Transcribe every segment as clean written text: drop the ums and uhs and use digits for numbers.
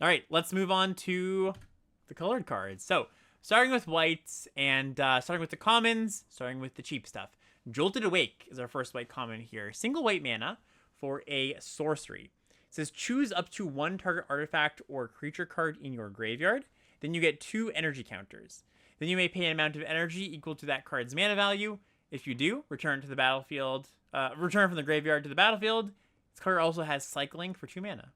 All right, let's move on to the colored cards. So, starting with whites and starting with the commons, starting with the cheap stuff. Jolted Awake is our first white common here. Single white mana for a sorcery. It says choose up to one target artifact or creature card in your graveyard. Then you get 2 energy counters. Then you may pay an amount of energy equal to that card's mana value. If you do, return to the battlefield. Return from the graveyard to the battlefield. This card also has cycling for 2 mana.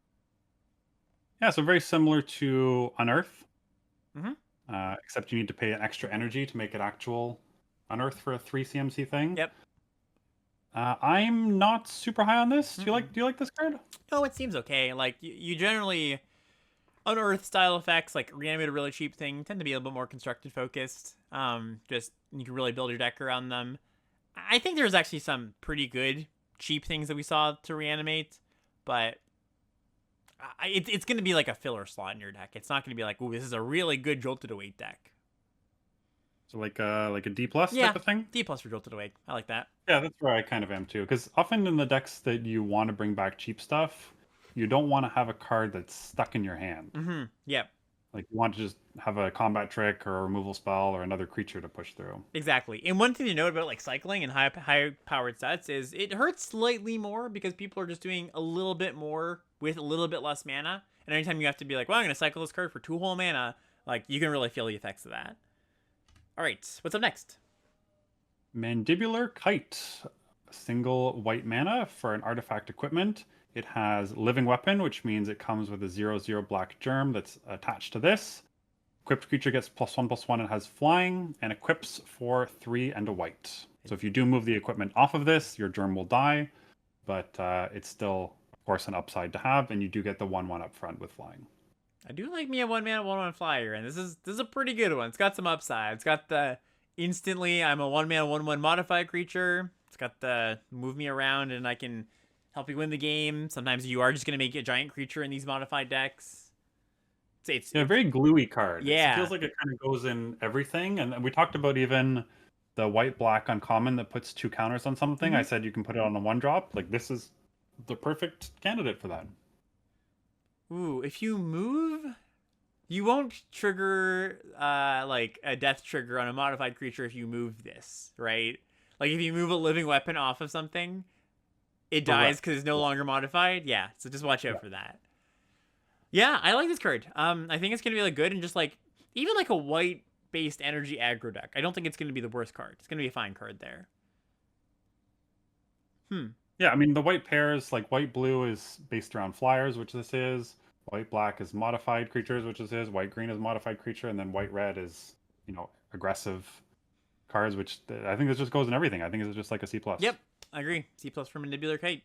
Yeah, so very similar to Unearth, Mm-hmm. except you need to pay an extra energy to make it actual Unearth for a 3 CMC thing. Yep. I'm not super high on this. Mm-hmm. Do you like this card? No, it seems okay. Like you generally Unearth style effects, like Reanimate, a really cheap thing, tend to be a little bit more constructed focused. Just you can really build your deck around them. I think there's actually some pretty good cheap things that we saw to Reanimate, but it's going to be like a filler slot in your deck. It's not going to be like, ooh, this is a really good Jolted Awake deck. So like a D plus Yeah, type of thing? D plus for Jolted Awake. I like that. Yeah, that's where I kind of am too. Because often in the decks that you want to bring back cheap stuff, you don't want to have a card that's stuck in your hand. Mm-hmm. Yep. Like you want to just have a combat trick or a removal spell or another creature to push through. Exactly. And one thing to note about like cycling and high powered sets is it hurts slightly more because people are just doing a little bit more with a little bit less mana. And anytime you have to be like, well, I'm going to cycle this card for 2 whole mana, like you can really feel the effects of that. All right, what's up next? Mandibular Kite, single white mana for an artifact equipment. It has Living Weapon, which means it comes with a 0/0 black germ that's attached to this. Equipped creature gets +1/+1 and has flying, and equips for 3 and a white. So if you do move the equipment off of this, your germ will die, but it's still, of course, an upside to have, and you do get the 1/1 up front with flying. I do like me a 1 mana 1/1 flyer, and this is a pretty good one. It's got some upside. It's got the instantly I'm a 1 mana 1/1 modified creature. It's got the move me around and I can help you win the game. Sometimes you are just gonna make a giant creature in these modified decks. Yeah, very gluey card. It Yeah. feels like it kind of goes in everything, and we talked about even the white-black uncommon that puts 2 counters on something. I said you can put it on a 1-drop. Like, this is the perfect candidate for that. Ooh, if you move, you won't trigger like a death trigger on a modified creature if you move this, right? Like if you move a living weapon off of something, it dies because it's no longer modified. Yeah, so just watch out for that. Yeah, I like this card. I think it's gonna be like good and just like even like a white based energy aggro deck. I don't think it's gonna be the worst card. It's gonna be a fine card there. Yeah, I mean, the white pairs, like white-blue is based around flyers, which this is. White-black is modified creatures, which this is. White-green is modified creature, and then white-red is, aggressive cards, which I think this just goes in everything. I think it's just like a C+. Yep, I agree. C plus for Mandibular Kite.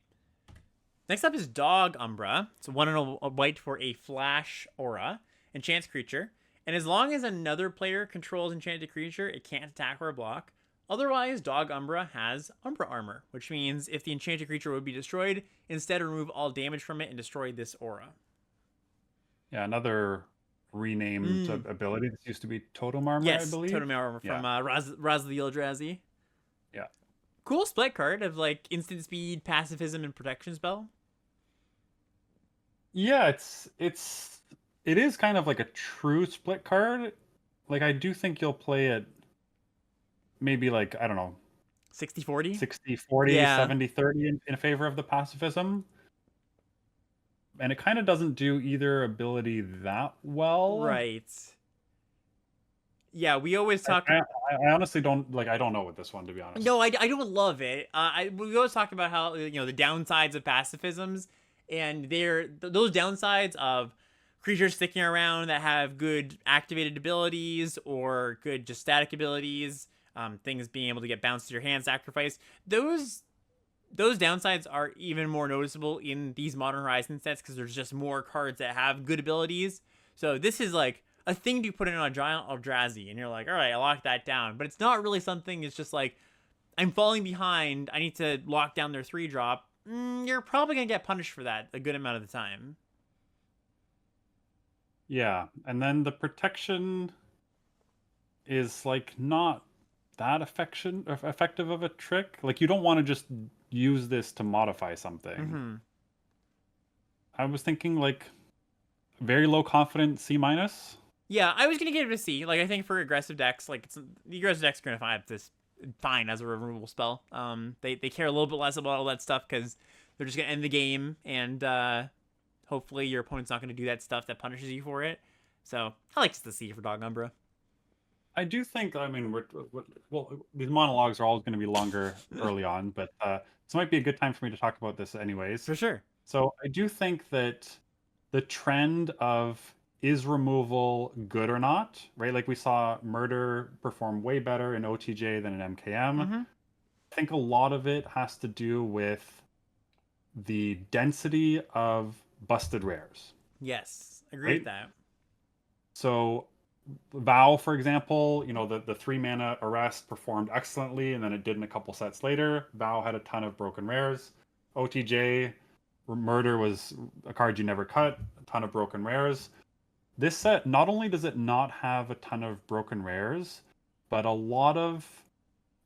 Next up is Dog Umbra. It's 1 and a white for a flash aura, enchants creature. And as long as another player controls enchanted creature, it can't attack or block. Otherwise, Dog Umbra has Umbra Armor, which means if the enchanted creature would be destroyed, instead remove all damage from it and destroy this aura. Yeah, another renamed ability. This used to be Totem Armor, I believe. Totem Armor from Raz the Eldrazi. Yeah. Cool split card of like instant speed, pacifism, and protection spell. Yeah, it is kind of like a true split card. Like I do think you'll play it maybe like, I don't know, 60-40? 60-40, Yeah. 70-30 in favor of the pacifism. And it kind of doesn't do either ability that well. Right. Yeah, we always talk. I honestly don't like. I don't know with this one, to be honest. No, I don't love it. We always talk about how the downsides of pacifisms, and those downsides of creatures sticking around that have good activated abilities or good just static abilities, things being able to get bounced to your hand, sacrifice. Those downsides are even more noticeable in these Modern Horizon sets because there's just more cards that have good abilities. So this is like a thing to put in on a giant Eldrazi, and you're like, all right, I locked that down. But it's not really something. It's just like, I'm falling behind. I need to lock down their 3-drop. You're probably gonna get punished for that a good amount of the time. Yeah, and then the protection is like not that effective of a trick. Like you don't want to just use this to modify something. I was thinking like very low confidence C minus. Yeah, I was gonna give it a C. Like I think for aggressive decks, like the aggressive decks are gonna find this fine as a removal spell. They care a little bit less about all that stuff because they're just gonna end the game, and hopefully your opponent's not gonna do that stuff that punishes you for it. So I like the C for Dog Umbra. I do think, I mean, well, these monologues are always going to be longer early on, but this might be a good time for me to talk about this anyways. For sure. So I do think that the trend of is removal good or not, right? Like we saw Murder perform way better in OTJ than in MKM. Mm-hmm. I think a lot of it has to do with the density of busted rares, Yes, agree with right? that. So Vow, for example, the 3 mana arrest performed excellently, and then it didn't a couple sets later. Vow had a ton of broken rares. OTJ, Murder was a card you never cut, a ton of broken rares. This set, not only does it not have a ton of broken rares, but a lot of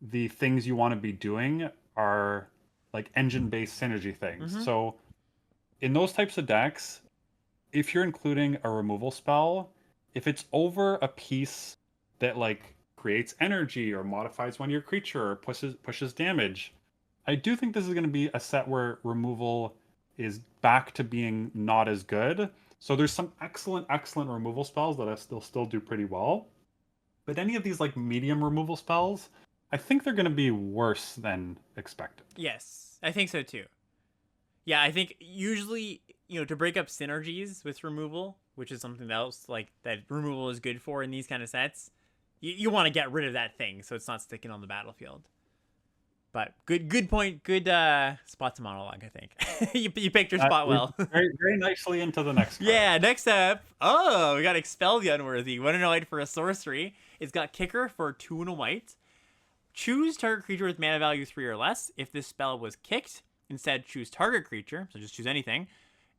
the things you want to be doing are like engine-based synergy things. Mm-hmm. So in those types of decks, if you're including a removal spell, if it's over a piece that like creates energy or modifies one of your creature or pushes damage, I do think this is going to be a set where removal is back to being not as good. So there's some excellent removal spells that I still do pretty well. But any of these like medium removal spells, I think they're going to be worse than expected. Yes, I think so too. Yeah, I think usually, to break up synergies with removal, which is something else like that removal is good for in these kind of sets, you want to get rid of that thing so it's not sticking on the battlefield. But good point, good spot to monologue, I think. you picked your spot well. Very, very nicely into the next card. Yeah, next up, we got Expel the Unworthy. 1 and a white for a sorcery. It's got Kicker for 2 and a white. Choose target creature with mana value 3 or less. If this spell was kicked, instead choose target creature, so just choose anything.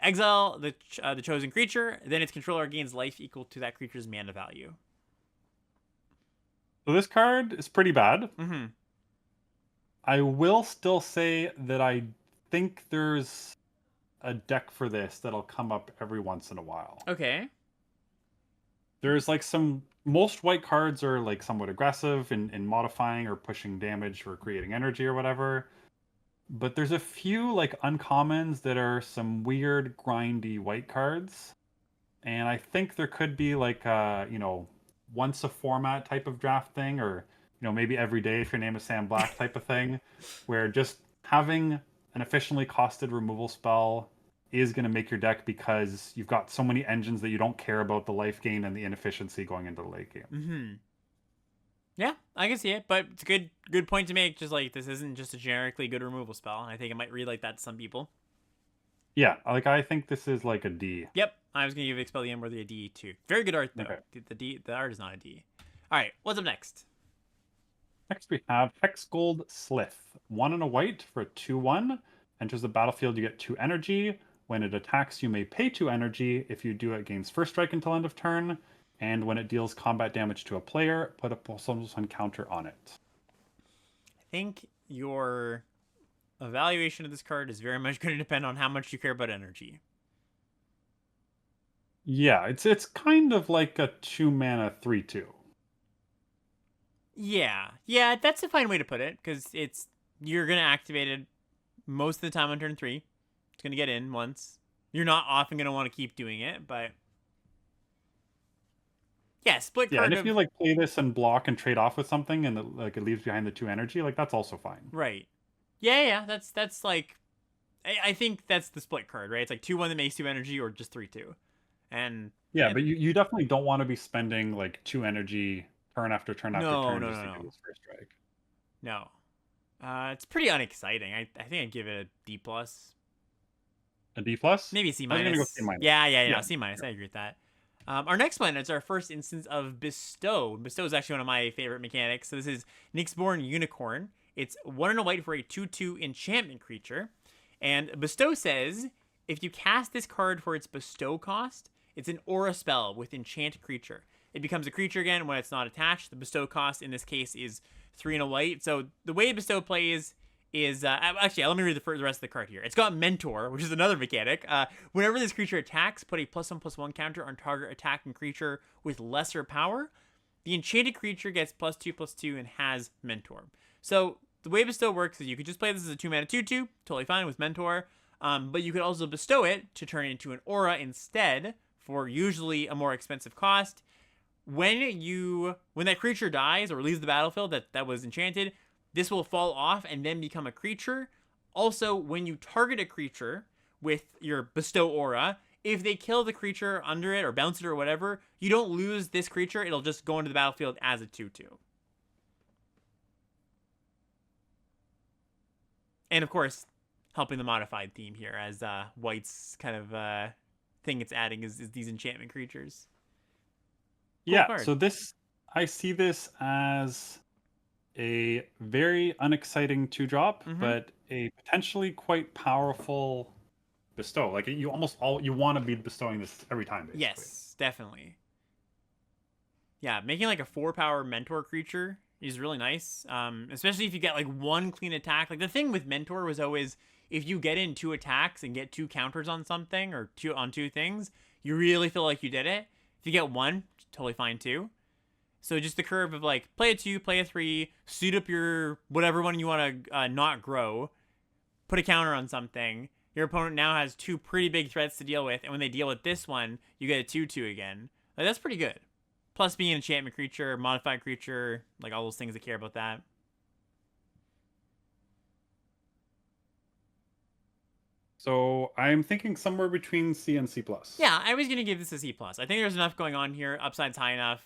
Exile the chosen creature, then its controller gains life equal to that creature's mana value. So this card is pretty bad. Mm-hmm. I will still say that I think there's a deck for this that'll come up every once in a while. Okay. There's like most white cards are like somewhat aggressive in modifying or pushing damage or creating energy or whatever. But there's a few like uncommons that are some weird grindy white cards. And I think there could be like once a format type of draft thing, or maybe every day if your name is Sam Black type of thing, where just having an efficiently costed removal spell is going to make your deck because you've got so many engines that you don't care about the life gain and the inefficiency going into the late game. Mm-hmm. Yeah, I can see it, but it's a good point to make. Just like this isn't just a generically good removal spell. I think it might read like that to some people. Yeah, like I think this is like a D. Yep, I was gonna give Expel the Unworthy a D too. Very good art though. Okay. The art is not a D. All right, what's up next? Next we have Hexgold Slith. 1 and a white for a 2/1. Enters the battlefield, you get 2 energy. When it attacks, you may pay 2 energy. If you do, it gains first strike until end of turn. And when it deals combat damage to a player, put a +1/+1 counter on it. I think your evaluation of this card is very much going to depend on how much you care about energy. Yeah, it's kind of like a 2 mana 3/2. Yeah, that's a fine way to put it because you're gonna activate it most of the time on turn 3. It's gonna get in once. You're not often gonna want to keep doing it, but yeah, split card. Yeah, and if you like play this and block and trade off with something, and it leaves behind the 2 energy, like that's also fine. Right. Yeah. That's like, I think that's the split card, right? It's like 2/1 that makes 2 energy, or just 3/2, and yeah, but you definitely don't want to be spending like 2 energy turn after turn after turn just to get this first strike. No. It's pretty unexciting. I think I'd give it a D plus. A D plus? Maybe a C minus. I was gonna go C minus. Yeah. C minus. I agree with that. Our next one is our first instance of Bestow. Bestow is actually one of my favorite mechanics. So this is Nyxborn Unicorn. It's 1 and a white for a 2/2 enchantment creature. And Bestow says, if you cast this card for its Bestow cost, it's an aura spell with enchant creature. It becomes a creature again when it's not attached. The Bestow cost in this case is 3 and a white. So the way Bestow plays is actually let me read the rest of the card here. It's got Mentor, which is another mechanic. Whenever this creature attacks, put a +1/+1 counter on target attacking creature with lesser power. The enchanted creature gets +2/+2 and has Mentor. So the way Bestow works is you could just play this as a 2-mana 2/2, totally fine with Mentor. But you could also bestow it to turn it into an aura instead for usually a more expensive cost. When that creature dies or leaves the battlefield that was enchanted, this will fall off and then become a creature. Also, when you target a creature with your bestow aura, if they kill the creature under it or bounce it or whatever, you don't lose this creature. It'll just go into the battlefield as a 2/2. And of course, helping the modified theme here as White's kind of thing it's adding is these enchantment creatures. Cool card. So I see this as a very unexciting 2-drop, but a potentially quite powerful bestow. Like you want to be bestowing this every time, basically. Yes, definitely. Yeah, making like a 4-power mentor creature is really nice. Especially if you get like one clean attack. Like the thing with mentor was always if you get in 2 attacks and get 2 counters on something or 2 things, you really feel like you did it. If you get 1, totally fine too. So just the curve of like play a 2, play a 3, suit up your whatever one you want to not grow, put a counter on something. Your opponent now has 2 pretty big threats to deal with, and when they deal with this one, you get a 2/2 again. Like, that's pretty good. Plus being an enchantment creature, modified creature, like all those things that care about that. So I'm thinking somewhere between C and C+. Yeah, I was going to give this a C+. I think there's enough going on here. Upside's high enough.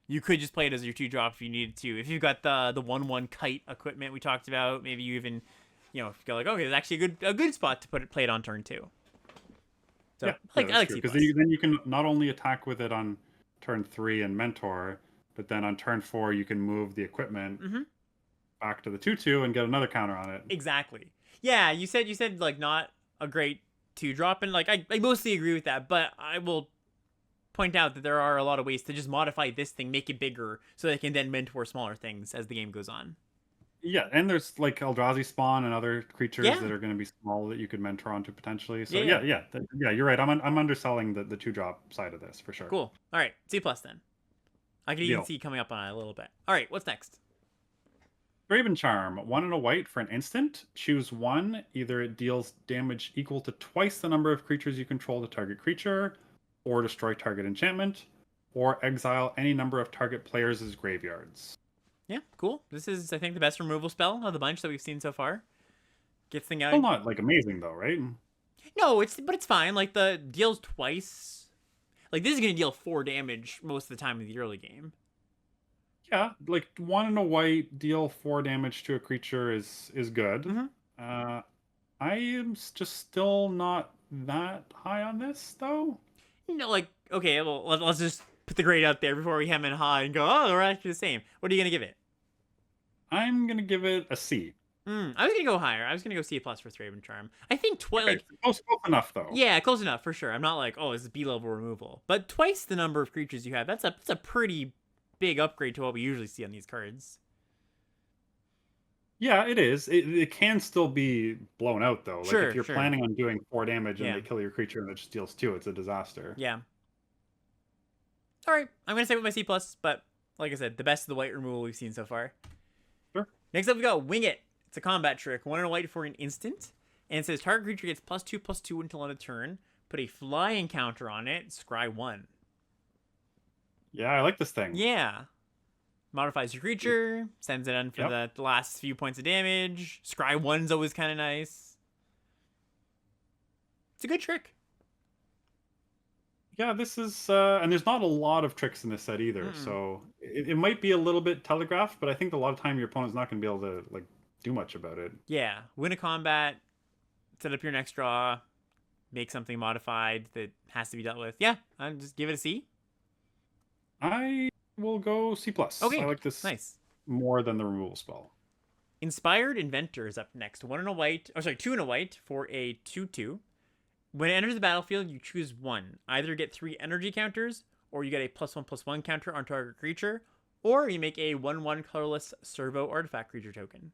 You could just play it as your 2-drop if you needed to. If you've got the 1/1 kite equipment we talked about, maybe you even, if you go like, okay, it's actually a good spot to play it on turn 2. So yeah, I like C+. Because then you can not only attack with it on turn 3 and mentor, but then on turn 4 you can move the equipment back to the 2/2 and get another counter on it. Exactly. Yeah, you said like not a great 2-drop, and like I mostly agree with that, but I will point out that there are a lot of ways to just modify this thing, make it bigger, so they can then mentor smaller things as the game goes on. Yeah, and there's like Eldrazi spawn and other creatures that are going to be small that you could mentor onto potentially. So yeah, you're right. I'm underselling the 2-drop side of this for sure. Cool. All right, C+ then. I can even see coming up on it a little bit. All right, what's next? Raven Charm, 1 and a white for an instant. Choose 1. Either it deals damage equal to twice the number of creatures you control to target creature, or destroy target enchantment, or exile any number of target players' graveyards. Yeah, cool. This is, I think, the best removal spell of the bunch that we've seen so far. Gets thing out. Still not like amazing though, right? No, but it's fine. Like the deals twice. Like this is gonna deal 4 damage most of the time in the early game. Yeah, like 1 and a white, deal 4 damage to a creature is good. I am just still not that high on this though. No, like okay, well let's just put the grade out there before we hem and haw and go, oh, we're actually the same. What are you gonna give it? I'm gonna give it a C. I was gonna go higher. I was gonna go C+ for Raven Charm. I think Okay, close enough though. Yeah, close enough for sure. I'm not like, oh, this is B-level removal, but twice the number of creatures you have. That's a pretty big upgrade to what we usually see on these cards. Yeah, it is. It can still be blown out though. Like Sure, if you're sure. planning on doing 4 damage and they kill your creature and it just deals 2, it's a disaster. Yeah. All right, I'm gonna stay with my C+, but like I said, the best of the white removal we've seen so far. Sure. Next up, we got Wing It. It's a combat trick. 1 and a white for an instant, and it says target creature gets +2/+2 until end of turn. Put a flying counter on it. Scry 1. Yeah, I like this thing. Yeah. Modifies your creature, sends it in for the last few points of damage. Scry 1's always kind of nice. It's a good trick. Yeah, this is, and there's not a lot of tricks in this set either, so it might be a little bit telegraphed, but I think a lot of time your opponent's not going to be able to like do much about it. Yeah, win a combat, set up your next draw, make something modified that has to be dealt with. Yeah, I'll just give it a C. I will go C+. Okay, I like this more than the removal spell. Inspired Inventor is up next. 1 and a white, 2 and a white for a 2/2. When it enters the battlefield, you choose 1. Either get 3 energy counters, or you get a +1/+1 counter on target creature, or you make a 1/1 colorless servo artifact creature token.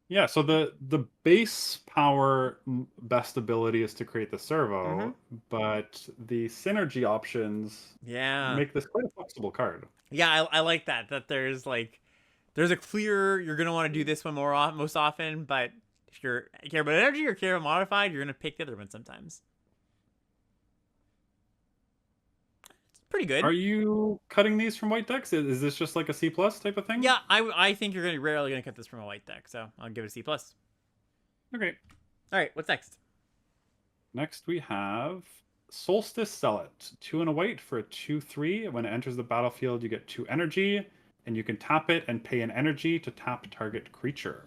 Yeah, so the base power best ability is to create the Mm-hmm. servo, but the synergy options Yeah. make this quite a flexible card. Yeah, I like that. That there's like there's a clear you're gonna want to do this one most often, but if you're care about energy or care about modified, you're gonna pick the other one sometimes. It's pretty good. Are you cutting these from white decks? Is this just like a C plus type of thing? Yeah, I think you're gonna rarely gonna cut this from a white deck, so I'll give it a C plus. Okay. All right, what's next? Next we have Solstice Zealot. 2 and a white for a 2/3. When it enters the battlefield, you get 2 energy, and you can tap it and pay an energy to tap target creature.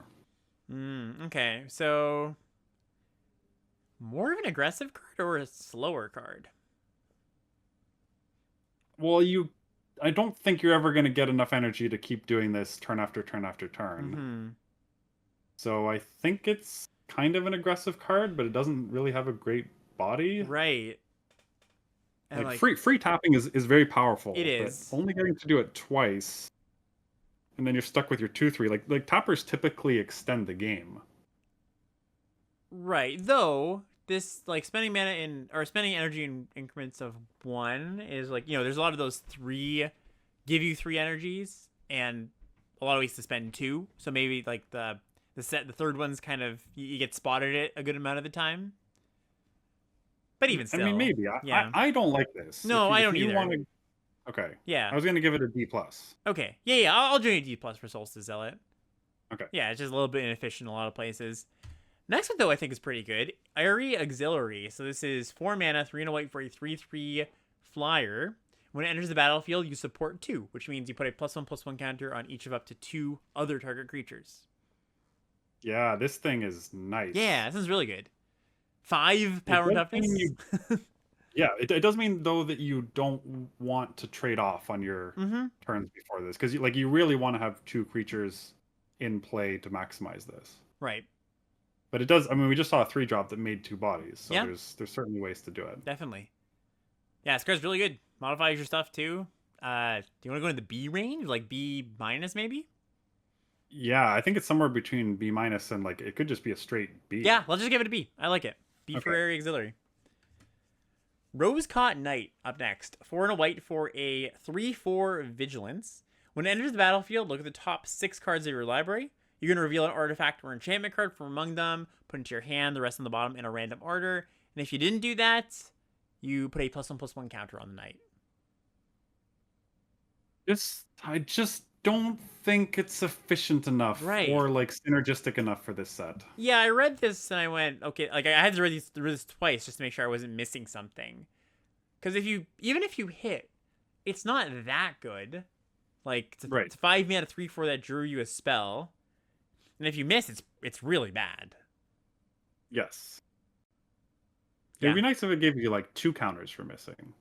Okay, so more of an aggressive card or a slower card? Well, I don't think you're ever going to get enough energy to keep doing this turn after turn after turn. Mm-hmm. So I think it's kind of an aggressive card, but it doesn't really have a great body. Right. And Like like free tapping is very it powerful, but is. only getting to do it twice, and then you're stuck with your 2/3. Like tappers typically extend the game. Right. Though this like spending mana in or spending energy in increments of one is like, there's a lot of those three give you three energies and a lot of ways to spend two. So maybe like the third one's kind of you get spotted it a good amount of the time. But even I mean, still, maybe yeah. I don't like this. No, I If don't you either. want to, okay, Yeah. I was gonna give it a D plus. Okay. Yeah. I'll join a D plus for Solstice Zealot. Okay. Yeah, it's just a little bit inefficient in a lot of places. Next one, though, I think is pretty good. Airy Auxiliary. So this is 4 mana, 3 and a white for a 3/3 flyer. When it enters the battlefield, you support 2, which means you put a +1/+1 counter on each of up to 2 other target creatures. Yeah, this thing is Yeah, nice. this is really good. 5 It power and does mean toughness. you. Yeah, it does mean though that you don't want to trade off on your Mm-hmm. turns before this because you really want to have 2 creatures in play to maximize this. Right. But it does. I mean, we just saw a 3 drop that made 2 bodies, so Yeah, there's certainly ways to do it. definitely. Yeah, this card's really good. Modifies your stuff, too. Do you want to go into the B range? Like B minus, maybe? Yeah, I think it's somewhere between B minus and like it could just be a straight B. Yeah, let's just give it a B. I like it. B for Okay. Airy Auxiliary. Rose Caught Knight up next. 4 and a white for a 3/4 Vigilance. When it enters the battlefield, look at the top 6 cards of your library. You're going to reveal an artifact or enchantment card from among them, put into your hand, the rest on the bottom in a random order. And if you didn't do that, you put a +1/+1 counter on the knight. I just don't think it's sufficient enough Right. or like synergistic enough for this set. Yeah, I read this and I went, okay, like I had to read this twice just to make sure I wasn't missing something. Because even if you hit, it's not that good. Like Right. it's 5 mana 3/4 that drew you a spell, and if you miss, it's really bad. Yes. It'd Yeah, be nice if it gave you like 2 counters for missing.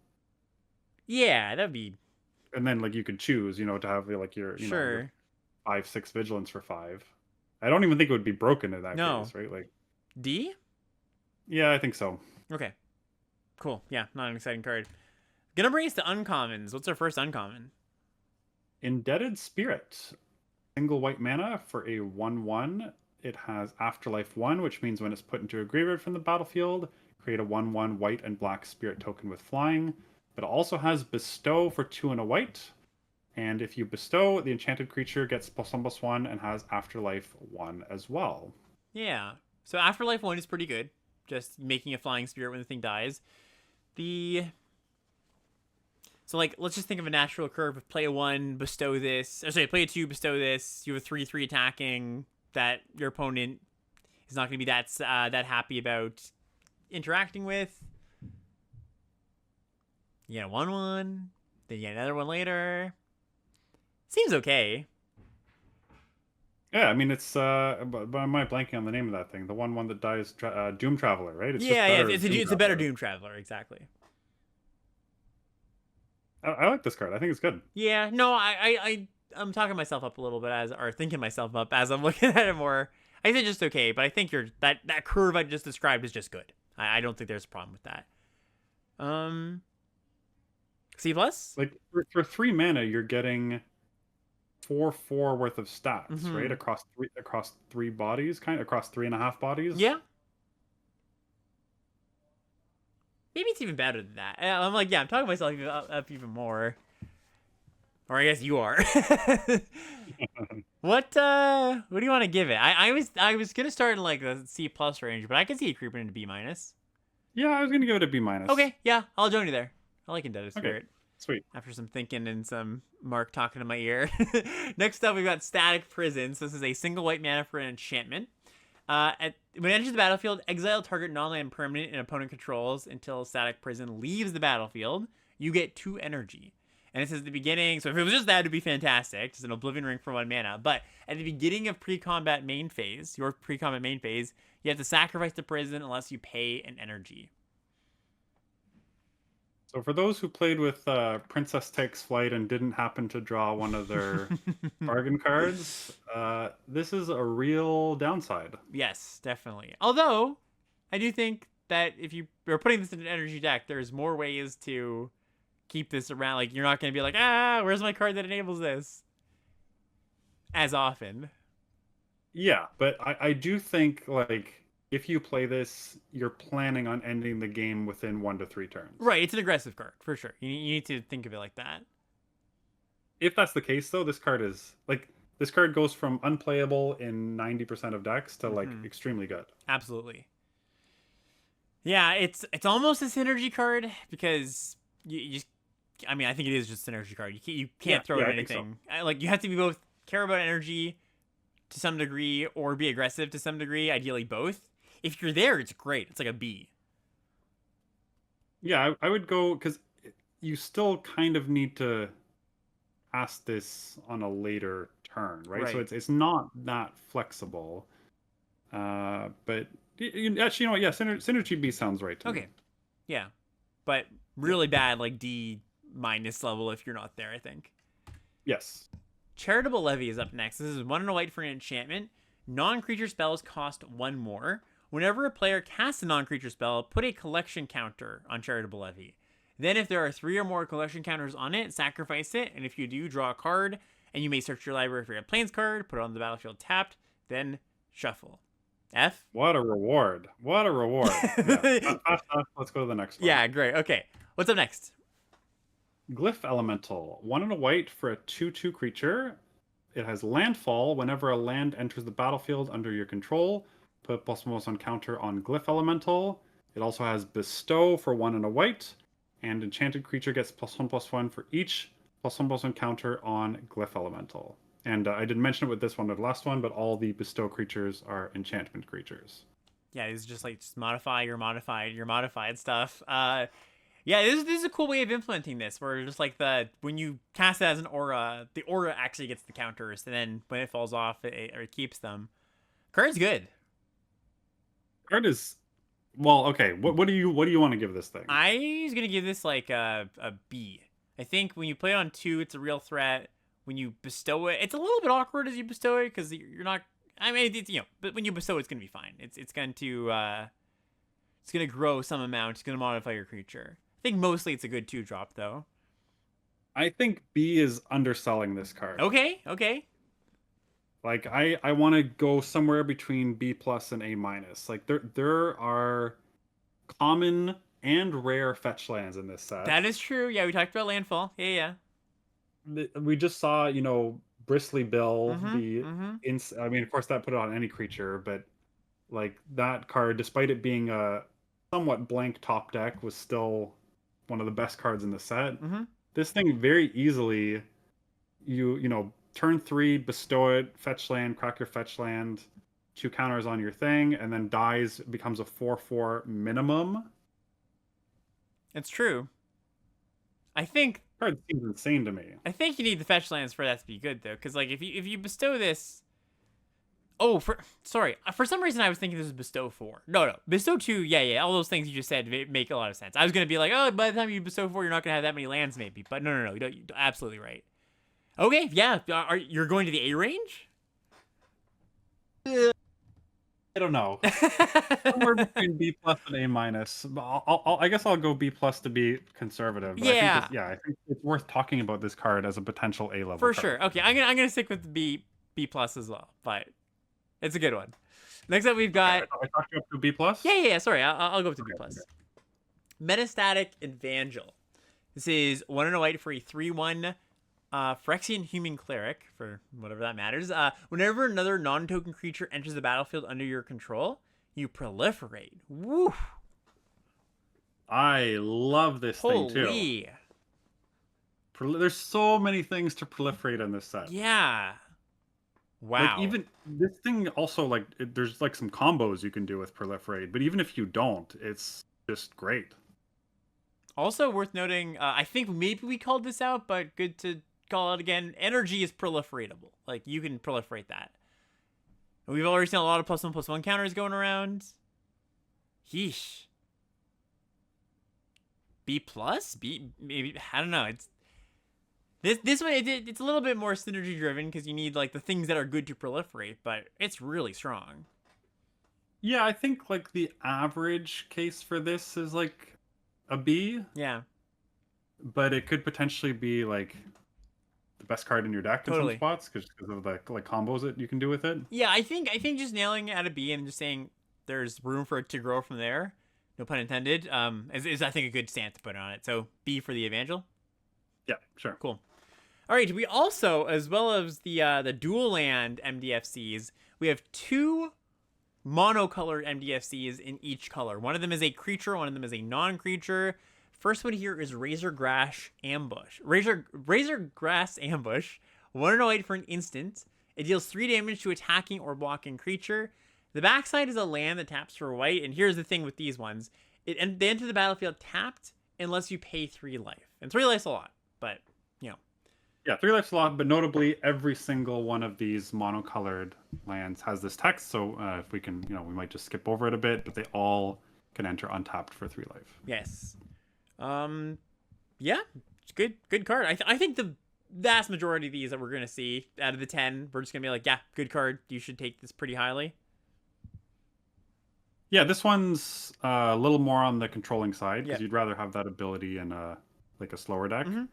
yeah, that'd be And then like you could choose, to have like your sure. 5/6 vigilance for 5. I don't even think it would be broken in that No case, right? Like, D. yeah, I think so. Okay, cool. Yeah, not an exciting card. Gonna bring us to uncommons. What's our first uncommon? Indebted Spirit. Single white mana for a 1/1. It has Afterlife 1, which means when it's put into a graveyard from the battlefield, create a 1/1 white and black spirit token with flying. But it also has Bestow for 2 and a white. And if you bestow, the enchanted creature gets +1/+1 and has Afterlife 1 as well. Yeah. So Afterlife 1 is pretty good. Just making a flying spirit when the thing dies. The So like let's just think of a natural curve of play a 1, bestow this. Or sorry, play a 2, bestow this. You have a 3/3 attacking that your opponent is not going to be that happy about interacting with. You get a 1/1, then you get another one later. Seems okay. Yeah, I mean but am I blanking on the name of that thing? The one that dies, Doom Traveler, right? It's just Yeah, better as it's a better Doom Traveler, exactly. I like this card. I think it's good. Yeah, no, I'm talking myself up a little bit or thinking myself up as I'm looking at it more. I think it's just okay, but I think that curve I just described is just good. I don't think there's a problem with that. C plus? Like for 3 mana, you're getting 4/4 worth of stats, right? Mm-hmm. Across three bodies, kind of across 3.5 bodies. Yeah. Maybe it's even better than that. I'm like, yeah, I'm talking myself up even more. Or I guess you are. What do you want to give it? I was gonna start in like the C plus range, but I can see it creeping into B minus. Yeah, I was gonna give it a B minus. Okay, yeah, I'll join you there. I like Indebted Okay, Spirit. sweet. After some thinking and some Mark talking in my ear. Next up, we've got Static Prison. So this is a single white mana for an enchantment. When it enters the battlefield, exile target non-land permanent and opponent controls until Static Prison leaves the battlefield. You get 2 energy. And it says at the beginning, so if it was just that, it'd be fantastic. Just an Oblivion Ring for 1 mana. But at the beginning of pre-combat main phase, your pre-combat main phase, you have to sacrifice the prison unless you pay an energy. So for those who played with Princess Takes Flight and didn't happen to draw one of their bargain cards, this is a real downside. Yes, definitely. Although, I do think that if you are putting this in an energy deck, there's more ways to keep this around. Like, you're not going to be like, where's my card that enables this? As often. Yeah, but I do think, like, if you play this, you're planning on ending the game within 1 to 3 turns. Right, it's an aggressive card, for sure. You need to think of it like that. If that's the case, though, this card goes from unplayable in 90% of decks to, like, extremely good. Absolutely. Yeah, it's almost a synergy card because you just, I mean, I think it is just a synergy card. You can't throw it anything. So. Like, you have to be both care about energy to some degree or be aggressive to some degree, ideally both. If you're there, it's great. It's like a B. Yeah, I would go, because you still kind of need to ask this on a later turn, right? So it's not that flexible. But actually, you know what? Yeah, Synergy B sounds right to me. Okay. Yeah. But really bad, like D minus level if you're not there, I think. Yes. Charitable Levy is up next. This is 1 and a white for an enchantment. Non-creature spells cost 1 more. Whenever a player casts a non-creature spell, put a collection counter on Charitable Levy. Then if there are 3 or more collection counters on it, sacrifice it, and if you do, draw a card, and you may search your library for a Plains card, put it on the battlefield tapped, then shuffle. F? What a reward. What a reward. Yeah. Let's go to the next one. Yeah, great. Okay. What's up next? Glyph Elemental. 1 and a white for a 2/2 creature. It has landfall. Whenever a land enters the battlefield under your control, put +1/+1 counter on Glyph Elemental. It also has Bestow for 1 and a white. And enchanted creature gets +1/+1 for each +1/+1 counter on Glyph Elemental. And I didn't mention it with this one or the last one, but all the Bestow creatures are enchantment creatures. Yeah, it's just like modify your modified stuff. Yeah, this is a cool way of implementing this, where just like when you cast it as an aura, the aura actually gets the counters, and then when it falls off, it keeps them. Card's good. Card is, well, okay. What do you want to give this thing? I was gonna give this like a B. I think when you play it on 2, it's a real threat. When you bestow it, it's a little bit awkward as you bestow it because you're not. I mean, it's, but when you bestow, it's gonna be fine. It's going to grow some amount. It's gonna modify your creature. I think mostly it's a good 2-drop though. I think B is underselling this card. Okay. Like I want to go somewhere between B plus and A minus. Like there are common and rare fetch lands in this set. That is true. Yeah, we talked about landfall. Yeah. We just saw, Bristly Bill. I mean, of course, that put it on any creature, but like that card, despite it being a somewhat blank top deck, was still one of the best cards in the set. This thing very easily, turn 3, bestow it, fetch land, crack your fetch land, 2 counters on your thing, and then dies, becomes a 4/4 minimum. It's true. I think Card seems insane to me. I think you need the fetch lands for that to be good though, because like if you bestow this, for some reason I was thinking this was bestow 4. No, bestow 2. Yeah, all those things you just said make a lot of sense. I was gonna be like, oh, by the time you bestow 4, you're not gonna have that many lands maybe, but no, you're absolutely right. Okay, yeah, you're going to the A range? I don't know. Somewhere between B plus and A minus. I guess I'll go B plus to be conservative. But I think Yeah, this, yeah, I think it's worth talking about this card as a potential A level for card. sure. Okay, I'm gonna stick with the B plus as well, but it's a good one. Next up, we've Okay, got I talked you up to B plus. yeah. Sorry, I'll go with the B Okay, okay. plus. Metastatic Evangel. This is 1 and a white for a 3/1 Phyrexian Human Cleric, for whatever that matters. Whenever another non-token creature enters the battlefield under your control, you proliferate. Woo! I love this thing too. Holy. There's so many things to proliferate in this set. Yeah. Like Wow. even this thing also like there's like some combos you can do with proliferate, but even if you don't, it's just great. Also worth noting, I think maybe we called this out, but good to call it again. Energy is proliferatable. Like, you can proliferate that. We've already seen a lot of +1/+1 counters going around. Yeesh. B plus? B maybe, I don't know. It's this one. It's a little bit more synergy driven because you need like the things that are good to proliferate, but it's really strong. Yeah, I think like the average case for this is like a B, Yeah, but it could potentially be like the best card in your deck in some totally. spots because of the like combos that you can do with it. Yeah, I think just nailing it at a B and just saying there's room for it to grow from there. No pun intended. Is I think a good stance to put on it. So B for the Evangel. Yeah, sure. Cool. All right, we also, as well as the dual land MDFCs, we have two monocolored MDFCs in each color. One of them is a creature, one of them is a non-creature. First one here is Razor Grass Ambush. Razor Grass Ambush. 1 and a white for an instant. It deals 3 damage to attacking or blocking creature. The backside is a land that taps for white, and here's the thing with these ones. They enter the battlefield tapped unless you pay 3 life. And 3 life's a lot, but, you know. Yeah, 3 life's a lot, but notably every single one of these monocolored lands has this text. So if we can, we might just skip over it a bit, but they all can enter untapped for 3 life. Yes. Yeah, it's good card. I think the vast majority of these that we're gonna see out of the 10, we're just gonna be like, yeah, good card. You should take this pretty highly. Yeah, this one's a little more on the controlling side because Yeah. you'd rather have that ability in like a slower deck. Mm-hmm.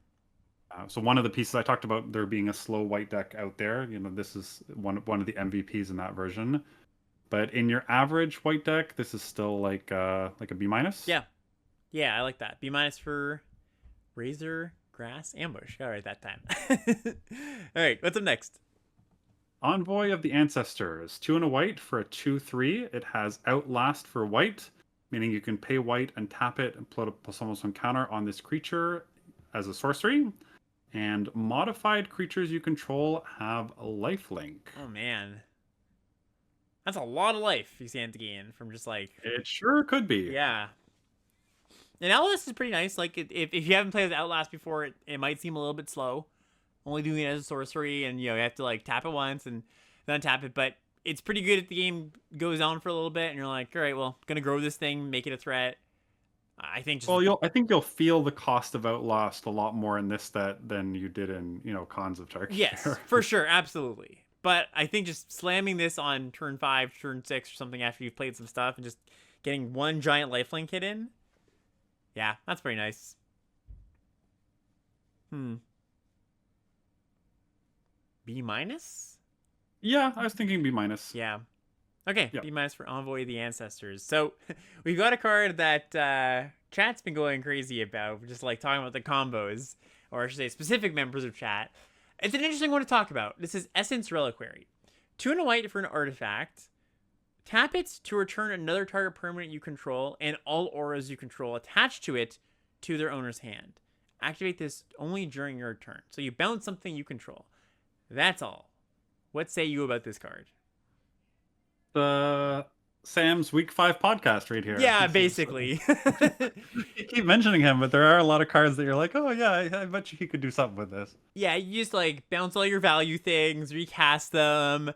So one of the pieces I talked about there being a slow white deck out there, this is one of the MVPs in that version. But in your average white deck, this is still like a B minus. Yeah, I like that. B minus for Razor Grass Ambush. Gotta write that time. All right, what's up next? Envoy of the Ancestors, 2 and a white for a 2/3. It has Outlast for white, meaning you can pay white and tap it and put a +1/+1 counter on this creature as a sorcery. And modified creatures you control have a lifelink. Oh man, that's a lot of life you stand to gain from just like. It sure could be. Yeah. And Outlast is pretty nice. Like, if you haven't played with Outlast before, it might seem a little bit slow. Only doing it as a sorcery, and you have to like tap it once and then tap it. But it's pretty good if the game goes on for a little bit, and you're like, all right, well, gonna grow this thing, make it a threat. I think just I think you'll feel the cost of Outlast a lot more in this set than you did in Cons of Tarkir. yes, for sure, absolutely. But I think just slamming this on turn 5, turn 6, or something after you've played some stuff, and just getting one giant lifelink hit in, yeah, that's pretty nice. B minus? Yeah, I was thinking B minus. Yeah. Okay, Yep. B minus for Envoy of the Ancestors. So we've got a card that chat's been going crazy about, just like talking about the combos, or I should say specific members of chat. It's an interesting one to talk about. This is Essence Reliquary. 2 and a white for an artifact. Tap it to return another target permanent you control and all auras you control attached to it to their owner's hand. Activate this only during your turn. So you bounce something you control. That's all. What say you about this card? The Sam's Week 5 podcast right here. Yeah, basically. You keep mentioning him, but there are a lot of cards that you're like, oh yeah, I bet you he could do something with this. Yeah, you just like bounce all your value things, recast them.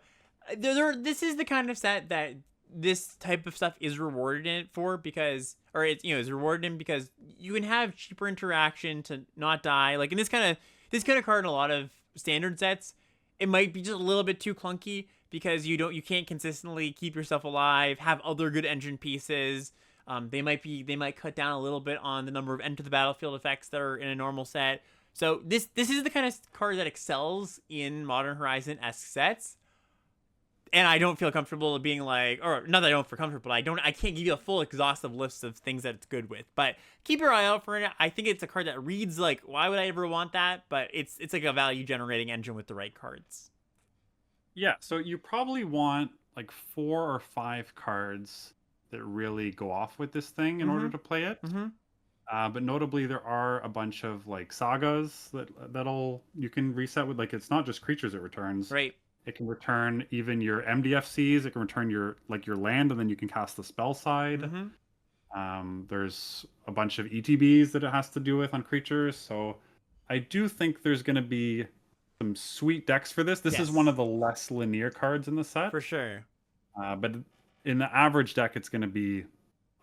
This is the kind of set that this type of stuff is rewarded in for because, or it's is rewarded in because you can have cheaper interaction to not die. Like in this kind of card in a lot of standard sets, it might be just a little bit too clunky because you can't consistently keep yourself alive, have other good engine pieces. They might cut down a little bit on the number of enter the battlefield effects that are in a normal set. So this is the kind of card that excels in Modern Horizon-esque sets. And I don't feel comfortable being like, or not that I don't feel comfortable, but I can't give you a full exhaustive list of things that it's good with. But keep your eye out for it. I think it's a card that reads like, why would I ever want that? But it's like a value generating engine with the right cards. Yeah, so you probably want like 4 or 5 cards that really go off with this thing in order Mm-hmm. to play it. Mm-hmm. But notably, there are a bunch of like sagas that'll you can reset with. Like, it's not just creatures it returns. Right. It can return even your MDFCs. It can return your land, and then you can cast the spell side. Mm-hmm. There's a bunch of ETBs that it has to do with on creatures. So I do think there's going to be some sweet decks for this. This is one Yes. of the less linear cards in the set. For sure. But in the average deck, it's going to be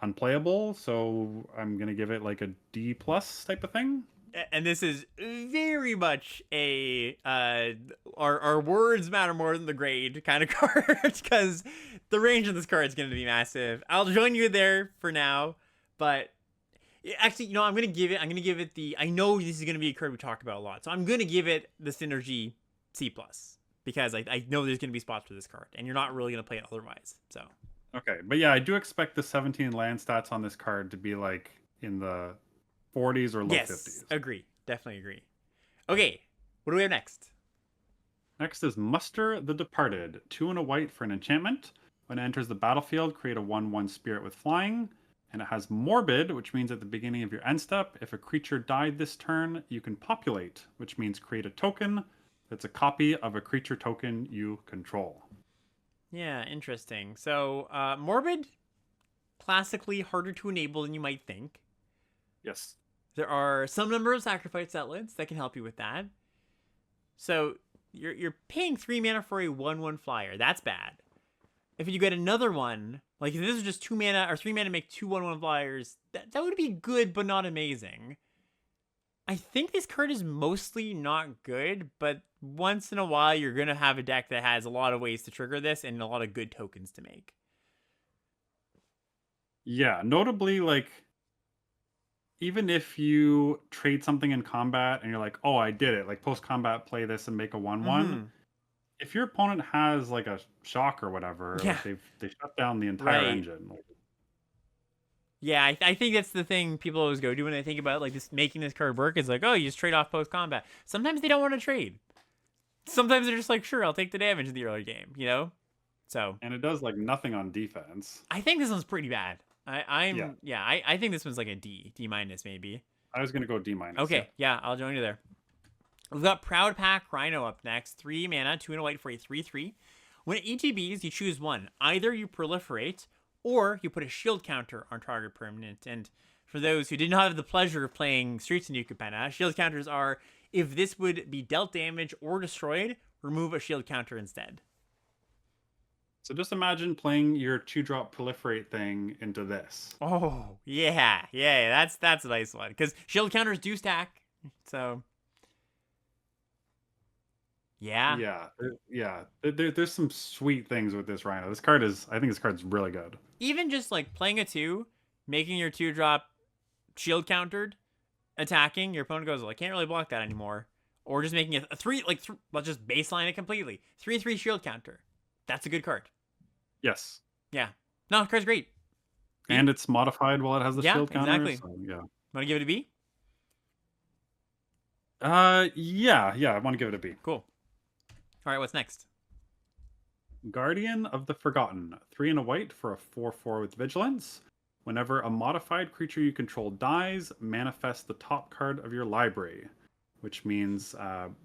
unplayable. So I'm going to give it like a D plus type of thing. And this is very much a our words matter more than the grade kind of card, because the range of this card is going to be massive. I'll join you there for now, but actually, I'm gonna give it the. I know this is gonna be a card we talk about a lot, so I'm gonna give it the Synergy C plus, because I know there's gonna be spots for this card, and you're not really gonna play it otherwise. So Okay, but yeah, I do expect the 17 land stats on this card to be like in the 40s or low yes, 50s. agree, definitely agree. Okay, what do we have next? Next is Muster the Departed. 2 and a white for an enchantment. When it enters the battlefield, create a 1/1 spirit with flying. And it has Morbid, which means at the beginning of your end step, if a creature died this turn, you can populate, which means create a token that's a copy of a creature token you control. Yeah, interesting. So Morbid, classically harder to enable than you might think. Yes. There are some number of sacrifice outlets that can help you with that. So you're paying 3 mana for a 1/1 flyer. That's bad. If you get another one, like if this was just 2 mana or 3 mana to make 2 1/1 flyers, that would be good but not amazing. I think this card is mostly not good, but once in a while you're gonna have a deck that has a lot of ways to trigger this and a lot of good tokens to make. Yeah, notably, like, even if you trade something in combat and you're like, oh, I did it, like post combat, play this and make a 1/1. Mm-hmm. If your opponent has like a shock or whatever, Yeah. like they shut down the entire Right. engine. Like, Yeah, I think that's the thing people always go do when they think about like this making this card work. Is like, oh, you just trade off post combat. Sometimes they don't want to trade. Sometimes they're just like, sure, I'll take the damage in the early game. So and it does like nothing on defense. I think this one's pretty bad. Yeah. I think this one's like a D minus maybe. I was gonna go D minus. Okay, yeah, I'll join you there. We've got Proud Pack Rhino up next. 3 mana, 2 and a white for a 3/3. When it ETBs, you choose one. Either you proliferate, or you put a shield counter on target permanent. And for those who did not have the pleasure of playing Streets of New Capenna, shield counters are, if this would be dealt damage or destroyed, remove a shield counter instead. So just imagine playing your 2-drop proliferate thing into this. Oh, yeah, that's a nice one. Because shield counters do stack, so... Yeah. There's some sweet things with this Rhino. I think this card's really good. Even just like playing a 2, making your 2-drop shield countered, attacking, your opponent goes, well, I can't really block that anymore. Or just making a 3, let's just baseline it completely. 3/3 shield counter. That's a good card. Yes. Yeah. No, the card's great. And it's modified while it has the Yeah, shield counter. exactly. So, yeah. Want to give it a B? Yeah, I want to give it a B. Cool. All right, what's next? Guardian of the Forgotten. 3 and a white for a 4/4 with vigilance. Whenever a modified creature you control dies, manifest the top card of your library. Which means